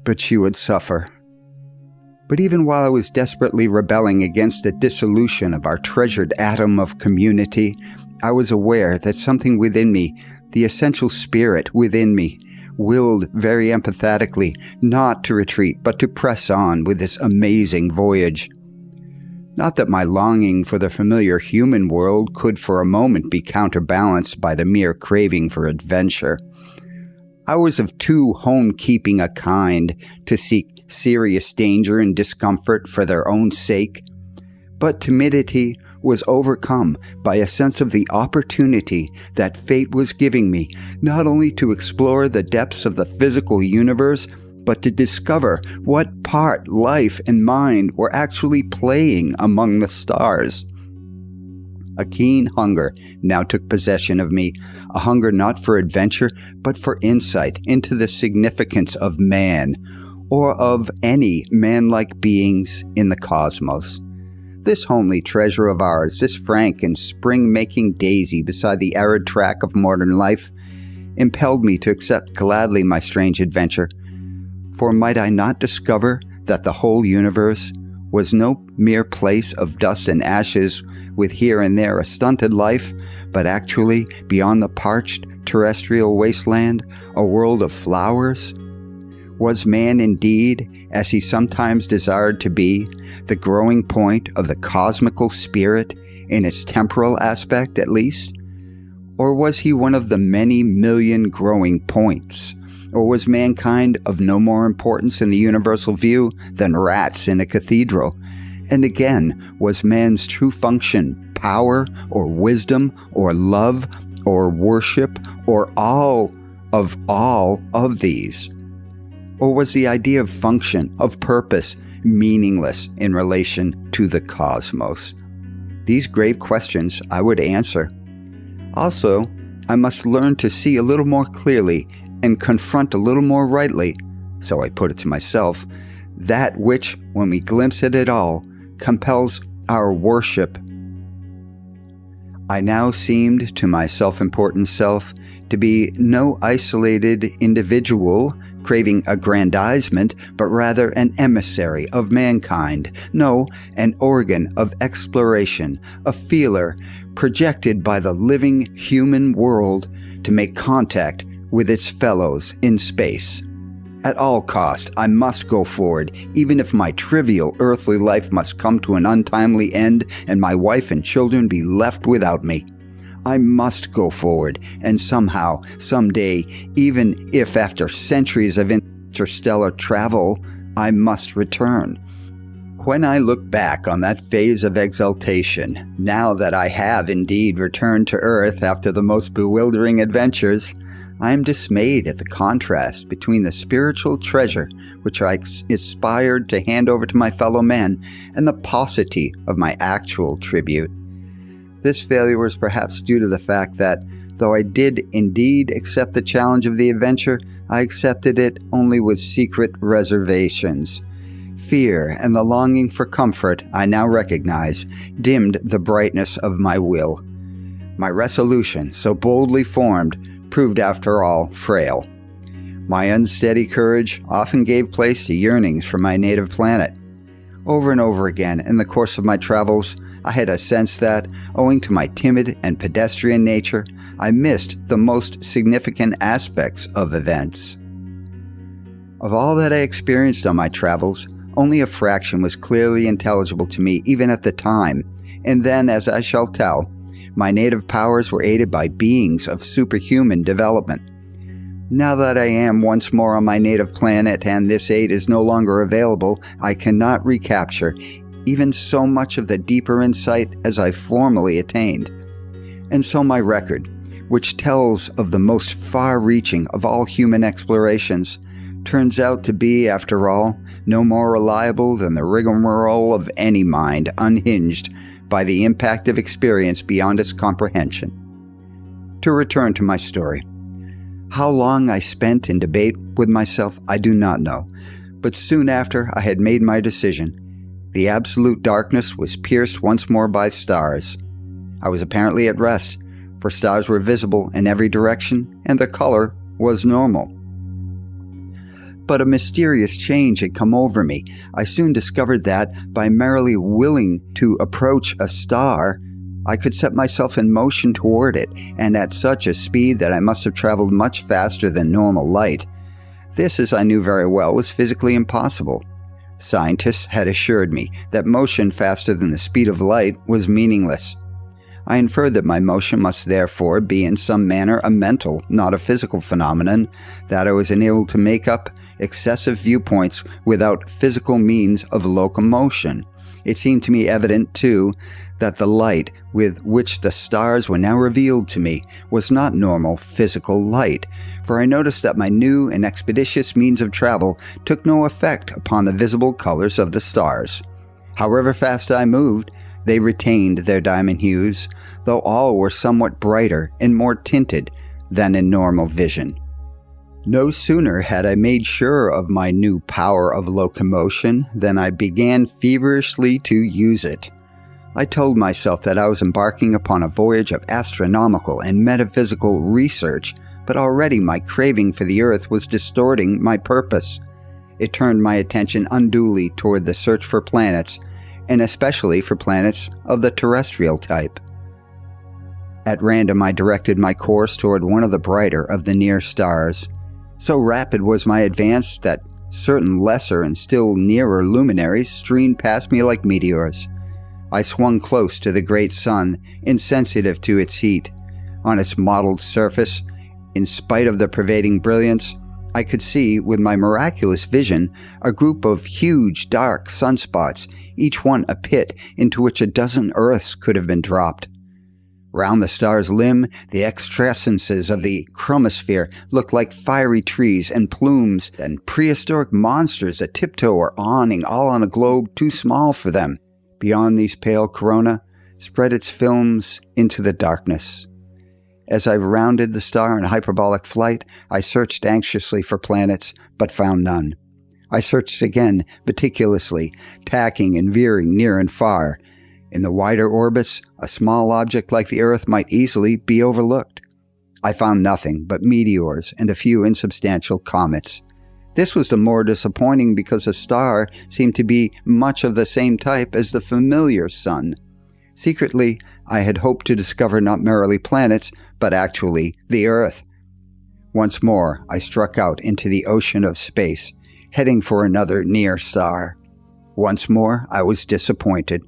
but she would suffer. But even while I was desperately rebelling against the dissolution of our treasured atom of community, I was aware that something within me, the essential spirit within me, willed very empathetically not to retreat but to press on with this amazing voyage. Not that my longing for the familiar human world could for a moment be counterbalanced by the mere craving for adventure. I was of too home-keeping a kind to seek serious danger and discomfort for their own sake, but timidity was overcome by a sense of the opportunity that fate was giving me, not only to explore the depths of the physical universe, but to discover what part life and mind were actually playing among the stars. A keen hunger now took possession of me, a hunger not for adventure, but for insight into the significance of man, or of any man-like beings in the cosmos. This homely treasure of ours, this frank and spring-making daisy beside the arid track of modern life, impelled me to accept gladly my strange adventure. For might I not discover that the whole universe was no mere place of dust and ashes with here and there a stunted life, but actually, beyond the parched terrestrial wasteland, a world of flowers? Was man indeed, as he sometimes desired to be, the growing point of the cosmical spirit, in its temporal aspect at least? Or was he one of the many million growing points? Or was mankind of no more importance in the universal view than rats in a cathedral? And again, was man's true function power, or wisdom, or love, or worship, or all of these? Or was the idea of function, of purpose, meaningless in relation to the cosmos? These grave questions I would answer. Also, I must learn to see a little more clearly and confront a little more rightly, so I put it to myself, that which, when we glimpse at it all, compels our worship. I now seemed to my self-important self to be no isolated individual craving aggrandizement, but rather an emissary of mankind, no, an organ of exploration, a feeler projected by the living human world to make contact with its fellows in space. At all cost, I must go forward, even if my trivial earthly life must come to an untimely end and my wife and children be left without me. I must go forward, and somehow, someday, even if after centuries of interstellar travel, I must return. When I look back on that phase of exaltation, now that I have indeed returned to Earth after the most bewildering adventures, I am dismayed at the contrast between the spiritual treasure which I aspired to hand over to my fellow men and the paucity of my actual tribute. This failure was perhaps due to the fact that, though I did indeed accept the challenge of the adventure, I accepted it only with secret reservations. Fear and the longing for comfort, I now recognize, dimmed the brightness of my will. My resolution, so boldly formed, proved after all frail. My unsteady courage often gave place to yearnings for my native planet. Over and over again in the course of my travels, I had a sense that, owing to my timid and pedestrian nature, I missed the most significant aspects of events. Of all that I experienced on my travels, only a fraction was clearly intelligible to me even at the time, and then, as I shall tell, my native powers were aided by beings of superhuman development. Now that I am once more on my native planet and this aid is no longer available, I cannot recapture even so much of the deeper insight as I formerly attained. And so my record, which tells of the most far-reaching of all human explorations, turns out to be, after all, no more reliable than the rigmarole of any mind unhinged by the impact of experience beyond its comprehension. To return to my story. How long I spent in debate with myself, I do not know, but soon after I had made my decision, the absolute darkness was pierced once more by stars. I was apparently at rest, for stars were visible in every direction, and their color was normal. But a mysterious change had come over me. I soon discovered that, by merely willing to approach a star, I could set myself in motion toward it, and at such a speed that I must have traveled much faster than normal light. This, as I knew very well, was physically impossible. Scientists had assured me that motion faster than the speed of light was meaningless. I inferred that my motion must therefore be in some manner a mental, not a physical phenomenon, that I was enabled to make up excessive viewpoints without physical means of locomotion. It seemed to me evident, too, that the light with which the stars were now revealed to me was not normal physical light, for I noticed that my new and expeditious means of travel took no effect upon the visible colors of the stars. However fast I moved, they retained their diamond hues, though all were somewhat brighter and more tinted than in normal vision. No sooner had I made sure of my new power of locomotion than I began feverishly to use it. I told myself that I was embarking upon a voyage of astronomical and metaphysical research, but already my craving for the earth was distorting my purpose. It turned my attention unduly toward the search for planets, and especially for planets of the terrestrial type. At random I directed my course toward one of the brighter of the near stars. So rapid was my advance that Certain lesser and still nearer luminaries streamed past me like meteors. I swung close to the great sun, insensitive to its heat. On its mottled surface, in spite of the pervading brilliance, I could see, with my miraculous vision, a group of huge, dark sunspots, each one a pit into which a dozen Earths could have been dropped. Round the star's limb, the excrescences of the chromosphere looked like fiery trees and plumes and prehistoric monsters that tiptoe or awning all on a globe too small for them. Beyond these pale corona, spread its films into the darkness. As I rounded the star in hyperbolic flight, I searched anxiously for planets, but found none. I searched again, meticulously, tacking and veering near and far. In the wider orbits, a small object like the Earth might easily be overlooked. I found nothing but meteors and a few insubstantial comets. This was the more disappointing because the star seemed to be much of the same type as the familiar Sun. Secretly, I had hoped to discover not merely planets, but actually the Earth. Once more, I struck out into the ocean of space, heading for another near star. Once more, I was disappointed.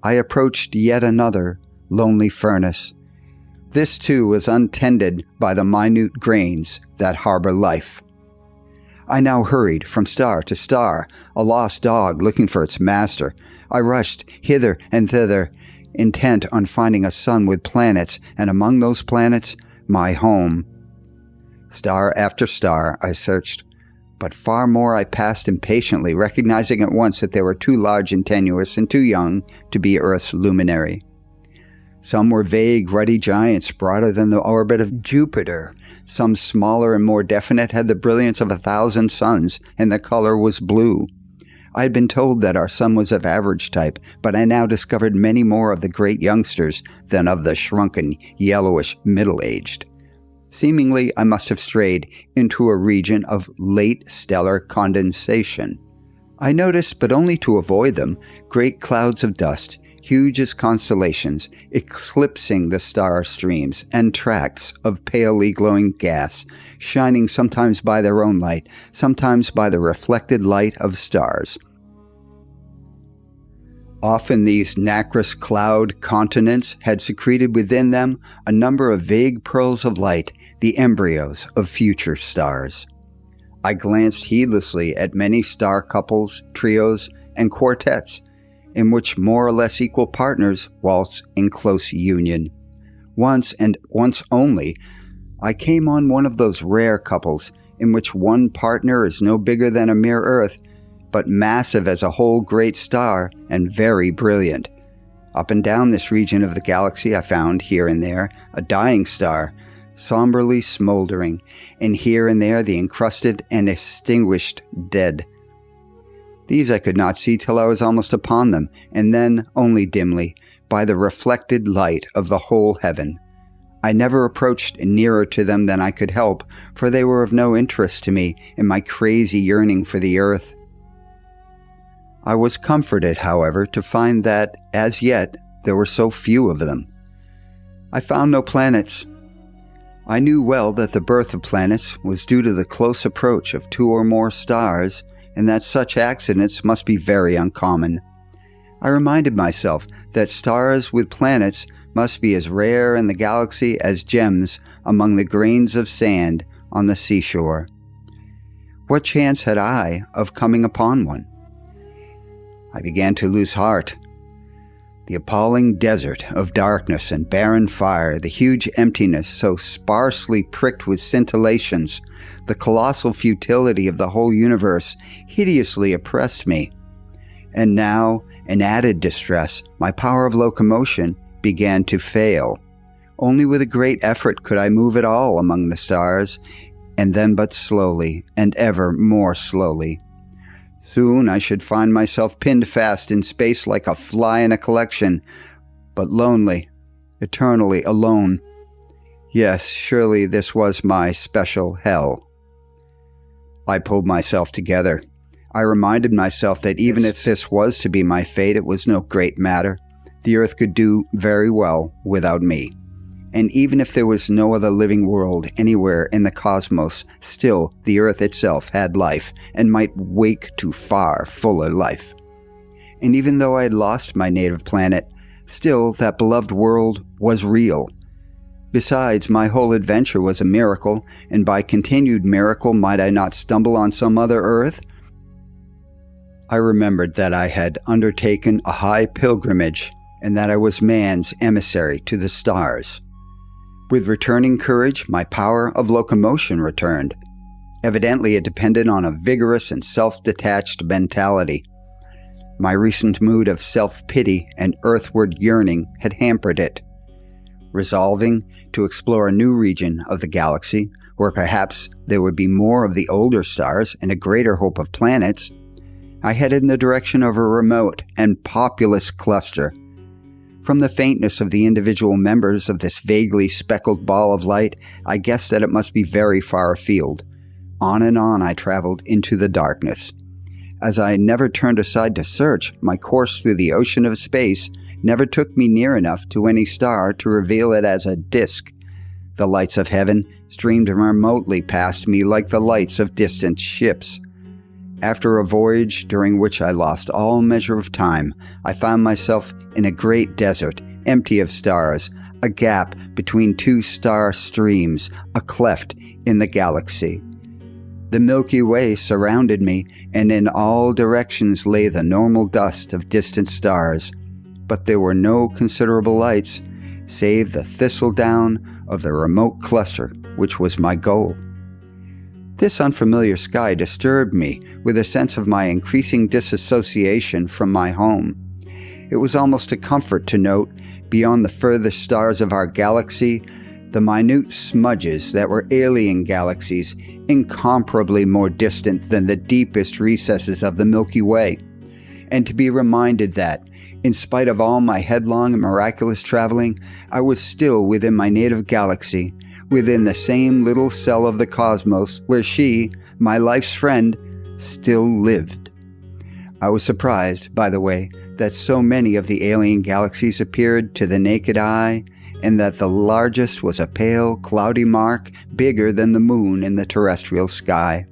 I approached yet another lonely furnace. This too was untended by the minute grains that harbor life. I now hurried from star to star, a lost dog looking for its master. I rushed hither and thither, intent on finding a sun with planets, and among those planets, my home. Star after star I searched, but far more I passed impatiently, recognizing at once that they were too large and tenuous and too young to be Earth's luminary. Some were vague, ruddy giants broader than the orbit of Jupiter. Some smaller and more definite had the brilliance of 1,000 suns, and their color was blue. I had been told that our sun was of average type, but I now discovered many more of the great youngsters than of the shrunken, yellowish, middle-aged. Seemingly, I must have strayed into a region of late stellar condensation. I noticed, but only to avoid them, great clouds of dust, huge as constellations, eclipsing the star streams, and tracts of palely glowing gas, shining sometimes by their own light, sometimes by the reflected light of stars. Often these nacrous cloud continents had secreted within them a number of vague pearls of light, the embryos of future stars. I glanced heedlessly at many star couples, trios, and quartets, in which more or less equal partners waltz in close union. Once, and once only, I came on one of those rare couples in which one partner is no bigger than a mere Earth, but massive as a whole great star and very brilliant. Up and down this region of the galaxy I found, here and there, a dying star, somberly smoldering, and here and there the encrusted and extinguished dead. These I could not see till I was almost upon them, and then only dimly, by the reflected light of the whole heaven. I never approached nearer to them than I could help, for they were of no interest to me in my crazy yearning for the Earth. I was comforted, however, to find that, as yet, there were so few of them. I found no planets. I knew well that the birth of planets was due to the close approach of two or more stars, and that such accidents must be very uncommon. I reminded myself that stars with planets must be as rare in the galaxy as gems among the grains of sand on the seashore. What chance had I of coming upon one? I began to lose heart. The appalling desert of darkness and barren fire, the huge emptiness so sparsely pricked with scintillations, the colossal futility of the whole universe hideously oppressed me. And now, in added distress, my power of locomotion began to fail. Only with a great effort could I move at all among the stars, and then but slowly, and ever more slowly. Soon I should find myself pinned fast in space like a fly in a collection, but lonely, eternally alone. Yes, surely this was my special hell. I pulled myself together. I reminded myself that even if this was to be my fate, it was no great matter. The Earth could do very well without me. and even if there was no other living world anywhere in the cosmos, still the Earth itself had life, and might wake to far fuller life. And even though I had lost my native planet, still that beloved world was real. Besides, my whole adventure was a miracle, and by continued miracle might I not stumble on some other Earth? I remembered that I had undertaken a high pilgrimage, and that I was man's emissary to the stars. With returning courage, my power of locomotion returned. Evidently, it depended on a vigorous and self-detached mentality. My recent mood of self-pity and earthward yearning had hampered it. Resolving to explore a new region of the galaxy, where perhaps there would be more of the older stars and a greater hope of planets, I headed in the direction of a remote and populous cluster. From the faintness of the individual members of this vaguely speckled ball of light, I guessed that it must be very far afield. On and on I traveled into the darkness. As I never turned aside to search, my course through the ocean of space never took me near enough to any star to reveal it as a disk. The lights of heaven streamed remotely past me like the lights of distant ships. After a voyage during which I lost all measure of time, I found myself in a great desert, empty of stars, a gap between two star streams, a cleft in the galaxy. The Milky Way surrounded me, and in all directions lay the normal dust of distant stars, but there were no considerable lights, save the thistledown of the remote cluster, which was my goal. This unfamiliar sky disturbed me with a sense of my increasing disassociation from my home. It was almost a comfort to note, beyond the furthest stars of our galaxy, the minute smudges that were alien galaxies, incomparably more distant than the deepest recesses of the Milky Way, and to be reminded that, in spite of all my headlong and miraculous traveling, I was still within my native galaxy, within the same little cell of the cosmos where she, my life's friend, still lived. I was surprised, by the way, that so many of the alien galaxies appeared to the naked eye, and that the largest was a pale, cloudy mark bigger than the moon in the terrestrial sky.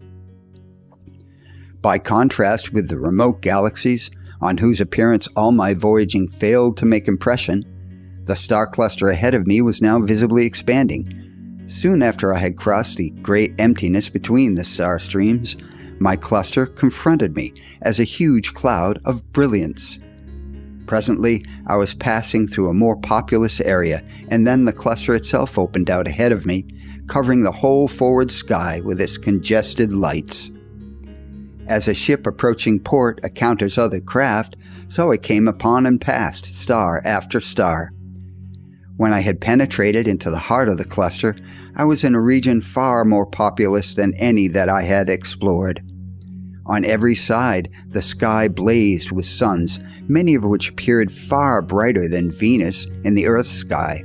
By contrast with the remote galaxies, on whose appearance all my voyaging failed to make impression, the star cluster ahead of me was now visibly expanding. Soon after I had crossed the great emptiness between the star streams, my cluster confronted me as a huge cloud of brilliance. Presently, I was passing through a more populous area, and then the cluster itself opened out ahead of me, covering the whole forward sky with its congested lights. As a ship approaching port encounters other craft, so it came upon and passed star after star. When I had penetrated into the heart of the cluster, I was in a region far more populous than any that I had explored. On every side, the sky blazed with suns, many of which appeared far brighter than Venus in the Earth's sky.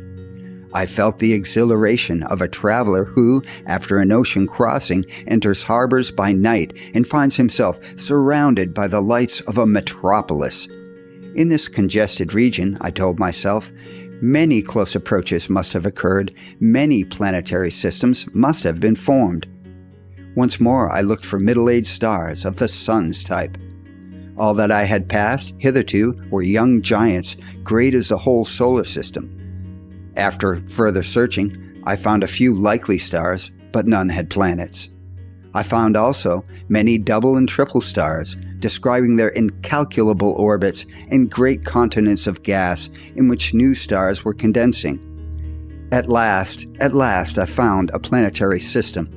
I felt the exhilaration of a traveler who, after an ocean crossing, enters harbors by night and finds himself surrounded by the lights of a metropolis. In this congested region, I told myself, many close approaches must have occurred, many planetary systems must have been formed. Once more I looked for middle-aged stars of the sun's type. All that I had passed hitherto were young giants, great as the whole solar system. After further searching, I found a few likely stars, but none had planets. I found also many double and triple stars, describing their incalculable orbits and great continents of gas in which new stars were condensing. At last, I found a planetary system.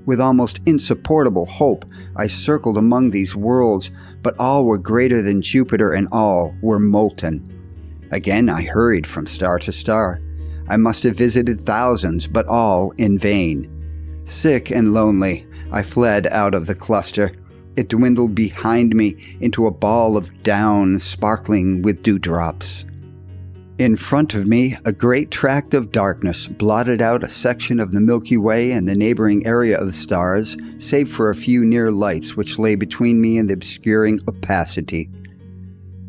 With almost insupportable hope, I circled among these worlds, but all were greater than Jupiter and all were molten. Again, I hurried from star to star. I must have visited thousands, but all in vain. Sick and lonely, I fled out of the cluster. It dwindled behind me into a ball of down sparkling with dewdrops. In front of me, a great tract of darkness blotted out a section of the Milky Way and the neighboring area of the stars, save for a few near lights which lay between me and the obscuring opacity.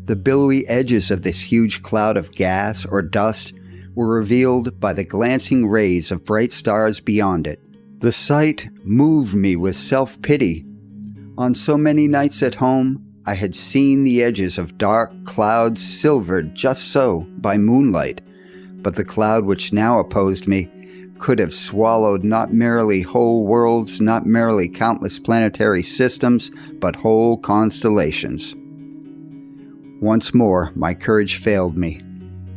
The billowy edges of this huge cloud of gas or dust were revealed by the glancing rays of bright stars beyond it. The sight moved me with self-pity. On so many nights at home, I had seen the edges of dark clouds silvered just so by moonlight, but the cloud which now opposed me could have swallowed not merely whole worlds, not merely countless planetary systems, but whole constellations. Once more, my courage failed me.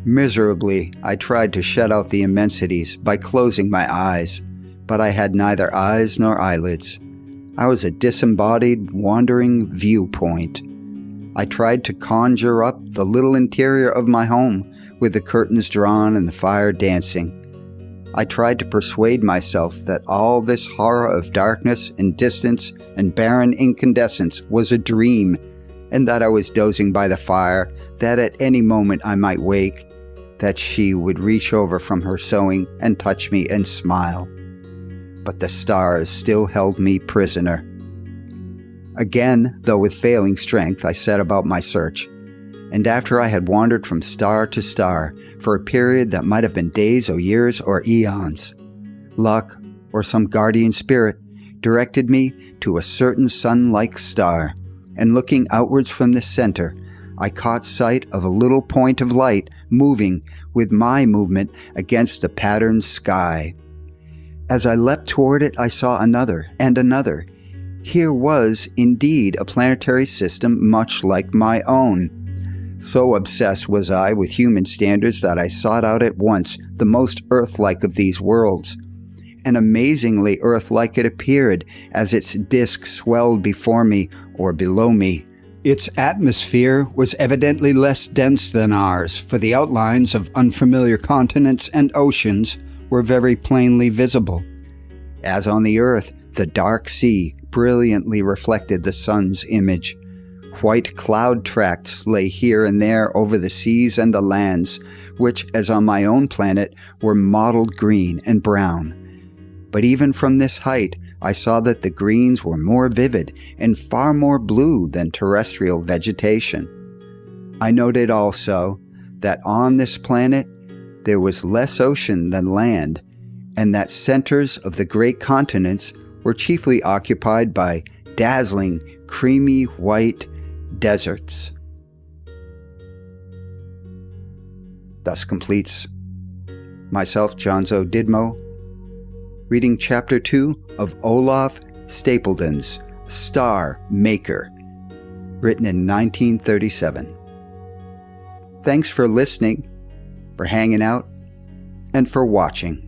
Miserably, I tried to shut out the immensities by closing my eyes, but I had neither eyes nor eyelids. I was a disembodied, wandering viewpoint. I tried to conjure up the little interior of my home with the curtains drawn and the fire dancing. I tried to persuade myself that all this horror of darkness and distance and barren incandescence was a dream, and that I was dozing by the fire, that at any moment I might wake, that she would reach over from her sewing and touch me and smile. But the stars still held me prisoner. Again, though with failing strength, I set about my search. And after I had wandered from star to star for a period that might have been days or years or eons, luck or some guardian spirit directed me to a certain sun-like star, and looking outwards from the center, I caught sight of a little point of light moving with my movement against the patterned sky. As I leapt toward it, I saw another and another. Here was, indeed, a planetary system much like my own. So obsessed was I with human standards that I sought out at once the most Earth-like of these worlds. And amazingly Earth-like it appeared as its disk swelled before me or below me. Its atmosphere was evidently less dense than ours, for the outlines of unfamiliar continents and oceans were very plainly visible. As on the Earth, the dark sea brilliantly reflected the sun's image. White cloud tracts lay here and there over the seas and the lands, which, as on my own planet, were mottled green and brown. But even from this height, I saw that the greens were more vivid and far more blue than terrestrial vegetation. I noted also that on this planet there was less ocean than land, and that centers of the great continents were chiefly occupied by dazzling, creamy white deserts. Thus completes myself, Jonzo Didmo, reading Chapter 2 of Olaf Stapledon's Star Maker, written in 1937. Thanks for listening, for hanging out, and for watching.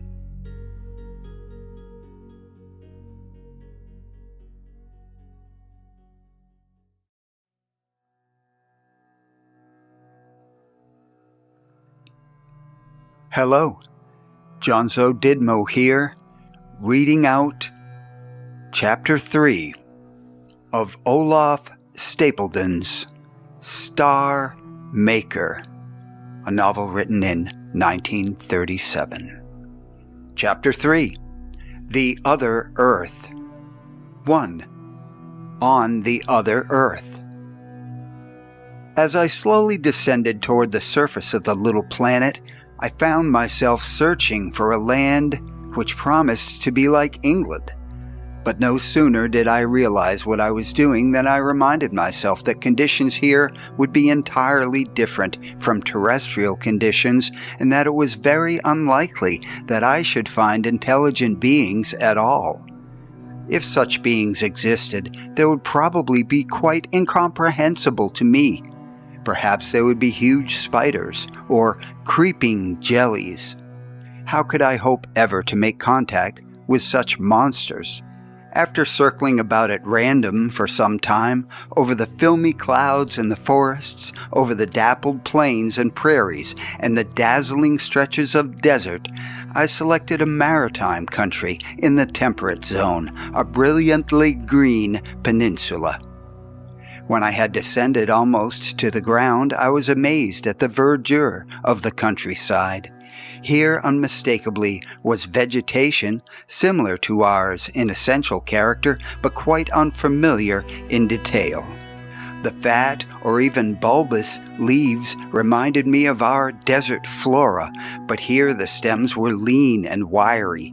Hello, Jonzo Didmo here, reading out Chapter 3 of Olaf Stapledon's Star Maker, a novel written in 1937. Chapter 3, The Other Earth. 1. On the Other Earth. As I slowly descended toward the surface of the little planet, I found myself searching for a land which promised to be like England. But no sooner did I realize what I was doing than I reminded myself that conditions here would be entirely different from terrestrial conditions, and that it was very unlikely that I should find intelligent beings at all. If such beings existed, they would probably be quite incomprehensible to me. Perhaps they would be huge spiders or creeping jellies. How could I hope ever to make contact with such monsters? After circling about at random for some time, over the filmy clouds and the forests, over the dappled plains and prairies, and the dazzling stretches of desert, I selected a maritime country in the temperate zone, a brilliantly green peninsula. When I had descended almost to the ground, I was amazed at the verdure of the countryside. Here, unmistakably, was vegetation similar to ours in essential character, but quite unfamiliar in detail. The fat or even bulbous leaves reminded me of our desert flora, but here the stems were lean and wiry.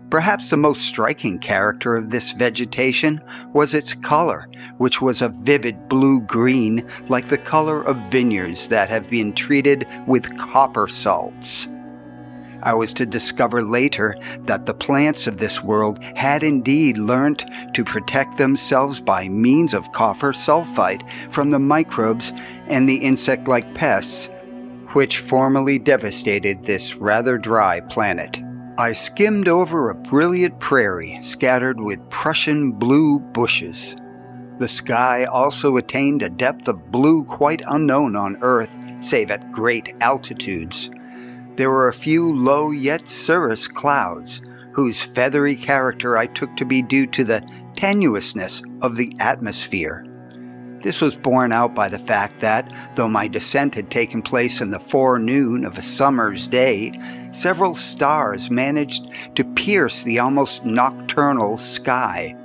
Perhaps the most striking character of this vegetation was its color, which was a vivid blue-green like the color of vineyards that have been treated with copper salts. I was to discover later that the plants of this world had indeed learnt to protect themselves by means of copper sulfite from the microbes and the insect-like pests which formerly devastated this rather dry planet. I skimmed over a brilliant prairie scattered with Prussian blue bushes. The sky also attained a depth of blue quite unknown on Earth, save at great altitudes. There were a few low yet cirrus clouds, whose feathery character I took to be due to the tenuousness of the atmosphere. This was borne out by the fact that, though my descent had taken place in the forenoon of a summer's day, several stars managed to pierce the almost nocturnal sky.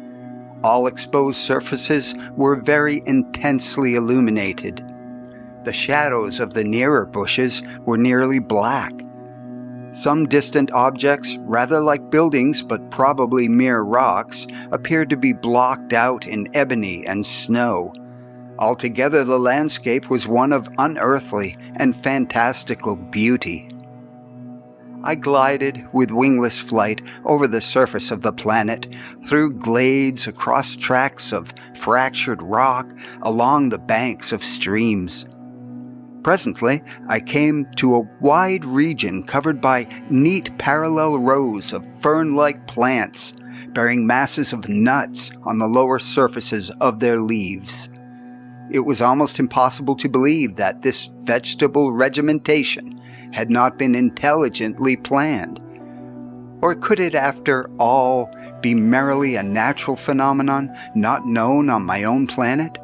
All exposed surfaces were very intensely illuminated. The shadows of the nearer bushes were nearly black. Some distant objects, rather like buildings but probably mere rocks, appeared to be blocked out in ebony and snow. Altogether, the landscape was one of unearthly and fantastical beauty. I glided with wingless flight over the surface of the planet, through glades, across tracts of fractured rock, along the banks of streams. Presently, I came to a wide region covered by neat parallel rows of fern-like plants, bearing masses of nuts on the lower surfaces of their leaves. It was almost impossible to believe that this vegetable regimentation had not been intelligently planned. Or could it, after all, be merely a natural phenomenon not known on my own planet?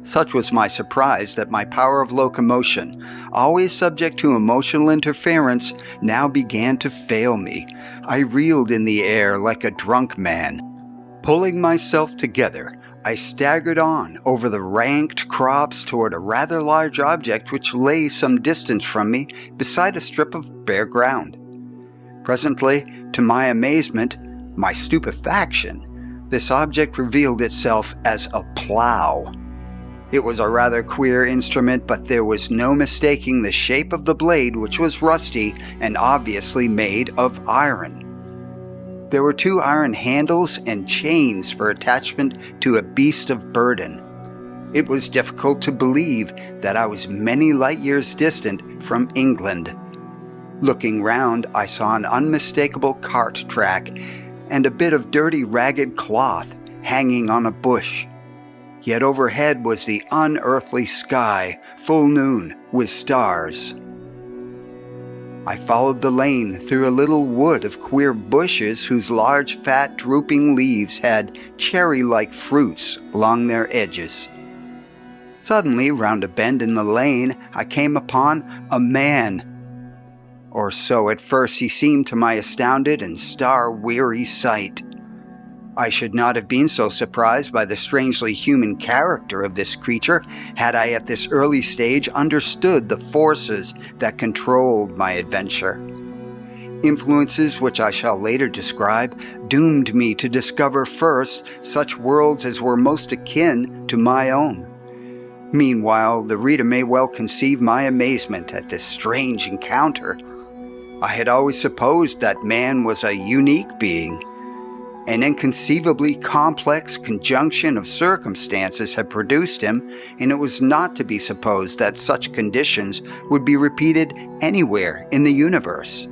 Such was my surprise that my power of locomotion, always subject to emotional interference, now began to fail me. I reeled in the air like a drunk man. Pulling myself together, I staggered on over the ranked crops toward a rather large object which lay some distance from me beside a strip of bare ground. Presently, to my amazement, my stupefaction, this object revealed itself as a plow. It was a rather queer instrument, but there was no mistaking the shape of the blade, which was rusty and obviously made of iron. There were 2 iron handles and chains for attachment to a beast of burden. It was difficult to believe that I was many light years distant from England. Looking round, I saw an unmistakable cart track and a bit of dirty, ragged cloth hanging on a bush. Yet overhead was the unearthly sky, full noon, with stars. I followed the lane through a little wood of queer bushes whose large, fat, drooping leaves had cherry-like fruits along their edges. Suddenly, round a bend in the lane, I came upon a man. Or so at first he seemed to my astounded and star-weary sight. I should not have been so surprised by the strangely human character of this creature had I at this early stage understood the forces that controlled my adventure. Influences which I shall later describe doomed me to discover first such worlds as were most akin to my own. Meanwhile, the reader may well conceive my amazement at this strange encounter. I had always supposed that man was a unique being. An inconceivably complex conjunction of circumstances had produced him, and it was not to be supposed that such conditions would be repeated anywhere in the universe.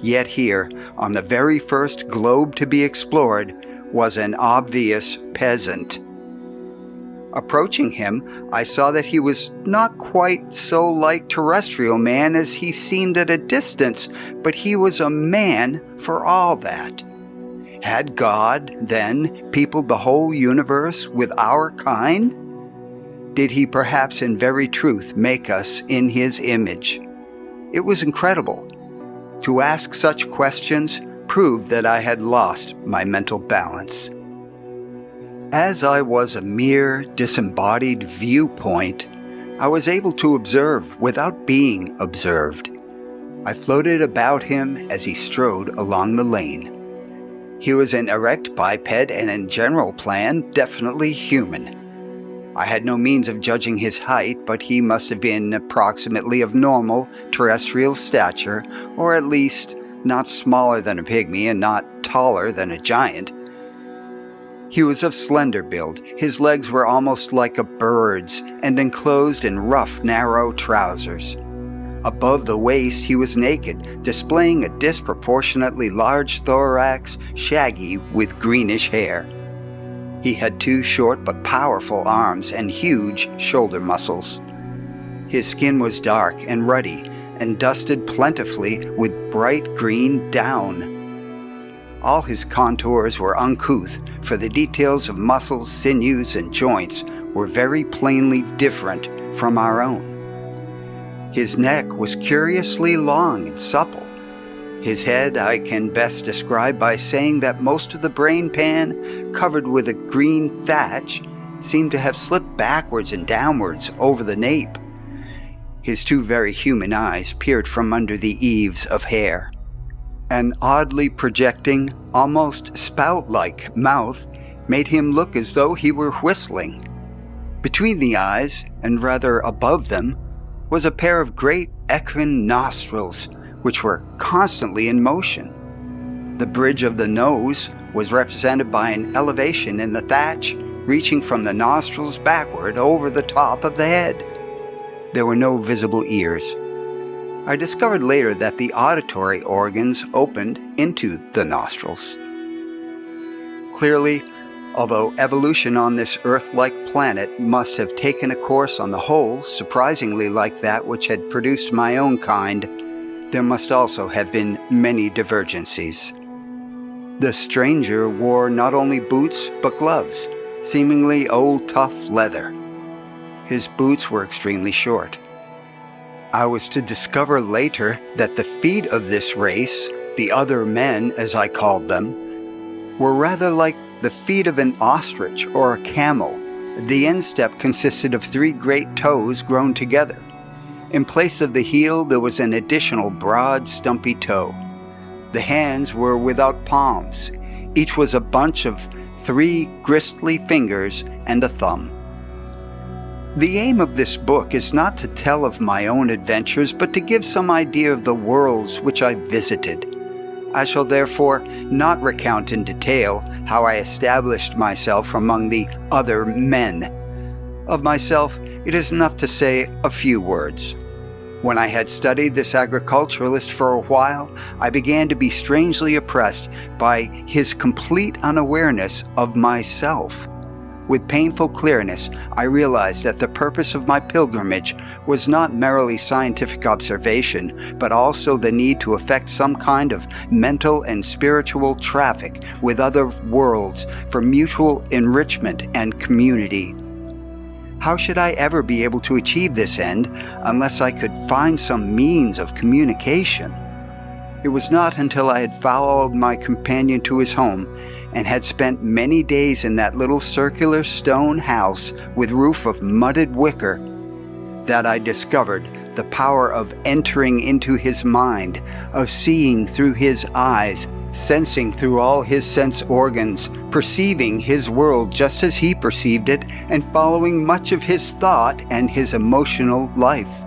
Yet here, on the very first globe to be explored, was an obvious peasant. Approaching him, I saw that he was not quite so like terrestrial man as he seemed at a distance, but he was a man for all that. Had God, then, peopled the whole universe with our kind? Did he perhaps in very truth make us in his image? It was incredible. To ask such questions proved that I had lost my mental balance. As I was a mere disembodied viewpoint, I was able to observe without being observed. I floated about him as he strode along the lane. He was an erect biped and in general plan definitely human. I had no means of judging his height, but he must have been approximately of normal terrestrial stature, or at least not smaller than a pygmy and not taller than a giant. He was of slender build. His legs were almost like a bird's and enclosed in rough, narrow trousers. Above the waist he was naked, displaying a disproportionately large thorax, shaggy with greenish hair. He had 2 short but powerful arms and huge shoulder muscles. His skin was dark and ruddy and dusted plentifully with bright green down. All his contours were uncouth, for the details of muscles, sinews, and joints were very plainly different from our own. His neck was curiously long and supple. His head I can best describe by saying that most of the brain pan, covered with a green thatch, seemed to have slipped backwards and downwards over the nape. His 2 very human eyes peered from under the eaves of hair. An oddly projecting, almost spout-like mouth made him look as though he were whistling. Between the eyes, and rather above them, was a pair of great equine nostrils, which were constantly in motion. The bridge of the nose was represented by an elevation in the thatch, reaching from the nostrils backward over the top of the head. There were no visible ears. I discovered later that the auditory organs opened into the nostrils. Clearly, although evolution on this Earth-like planet must have taken a course on the whole surprisingly like that which had produced my own kind, there must also have been many divergencies. The stranger wore not only boots but gloves, seemingly old tough leather. His boots were extremely short. I was to discover later that the feet of this race, the other men as I called them, were rather like the feet of an ostrich or a camel. The instep consisted of 3 great toes grown together. In place of the heel there was an additional broad, stumpy toe. The hands were without palms. Each was a bunch of 3 gristly fingers and a thumb. The aim of this book is not to tell of my own adventures, but to give some idea of the worlds which I visited. I shall therefore not recount in detail how I established myself among the other men. Of myself, it is enough to say a few words. When I had studied this agriculturalist for a while, I began to be strangely oppressed by his complete unawareness of myself. With painful clearness, I realized that the purpose of my pilgrimage was not merely scientific observation, but also the need to effect some kind of mental and spiritual traffic with other worlds for mutual enrichment and community. How should I ever be able to achieve this end unless I could find some means of communication? It was not until I had followed my companion to his home and had spent many days in that little circular stone house with roof of mudded wicker that I discovered the power of entering into his mind, of seeing through his eyes, sensing through all his sense organs, perceiving his world just as he perceived it, and following much of his thought and his emotional life.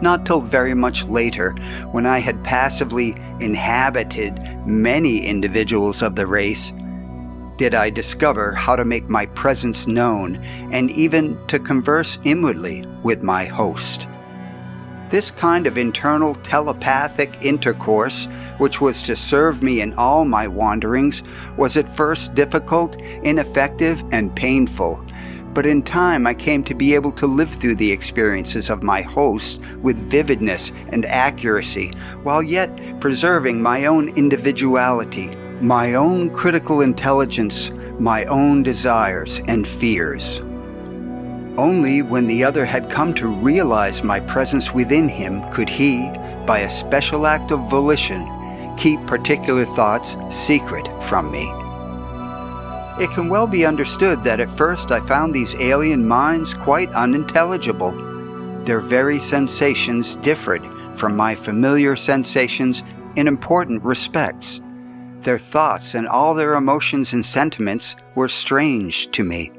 Not till very much later, when I had passively inhabited many individuals of the race, did I discover how to make my presence known and even to converse inwardly with my host. This kind of internal telepathic intercourse, which was to serve me in all my wanderings, was at first difficult, ineffective, and painful. But in time I came to be able to live through the experiences of my host with vividness and accuracy, while yet preserving my own individuality, my own critical intelligence, my own desires and fears. Only when the other had come to realize my presence within him could he, by a special act of volition, keep particular thoughts secret from me. It can well be understood that at first I found these alien minds quite unintelligible. Their very sensations differed from my familiar sensations in important respects. Their thoughts and all their emotions and sentiments were strange to me.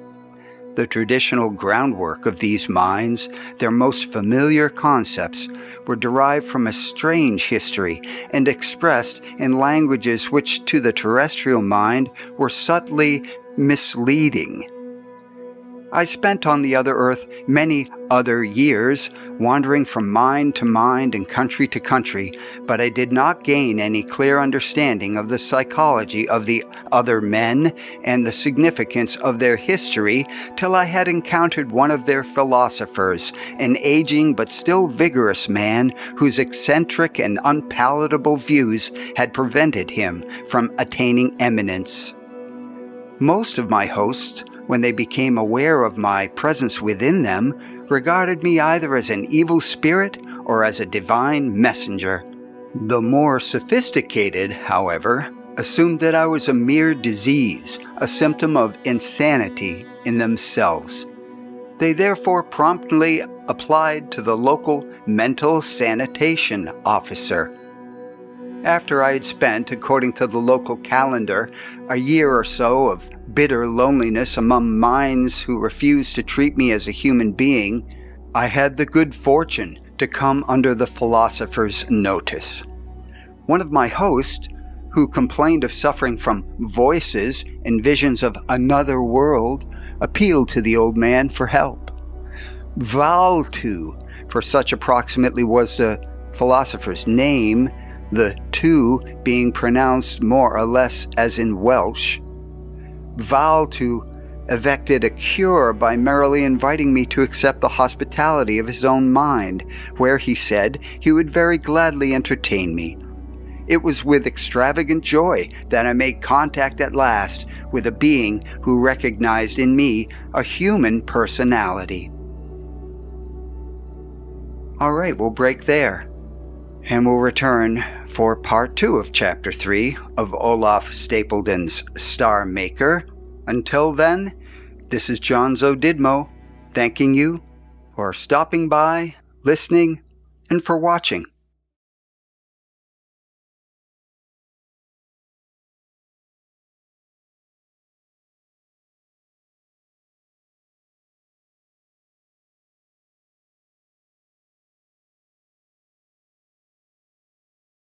The traditional groundwork of these minds, their most familiar concepts, were derived from a strange history and expressed in languages which to the terrestrial mind were subtly misleading. I spent on the other earth many other years, wandering from mind to mind and country to country, but I did not gain any clear understanding of the psychology of the other men and the significance of their history till I had encountered one of their philosophers, an aging but still vigorous man whose eccentric and unpalatable views had prevented him from attaining eminence. Most of my hosts, when they became aware of my presence within them, regarded me either as an evil spirit or as a divine messenger. The more sophisticated, however, assumed that I was a mere disease, a symptom of insanity in themselves. They therefore promptly applied to the local mental sanitation officer. After I had spent, according to the local calendar, a year or so of bitter loneliness among minds who refused to treat me as a human being, I had the good fortune to come under the philosopher's notice. One of my hosts, who complained of suffering from voices and visions of another world, appealed to the old man for help. Valtu, for such approximately was the philosopher's name, the two being pronounced more or less as in Welsh. Valtu effected a cure by merrily inviting me to accept the hospitality of his own mind, where he said he would very gladly entertain me. It was with extravagant joy that I made contact at last with a being who recognized in me a human personality. All right, we'll break there, and we'll return for part 2 of Chapter 3 of Olaf Stapledon's Star Maker. Until then, this is Jonzo Didmo, thanking you for stopping by, listening, and for watching.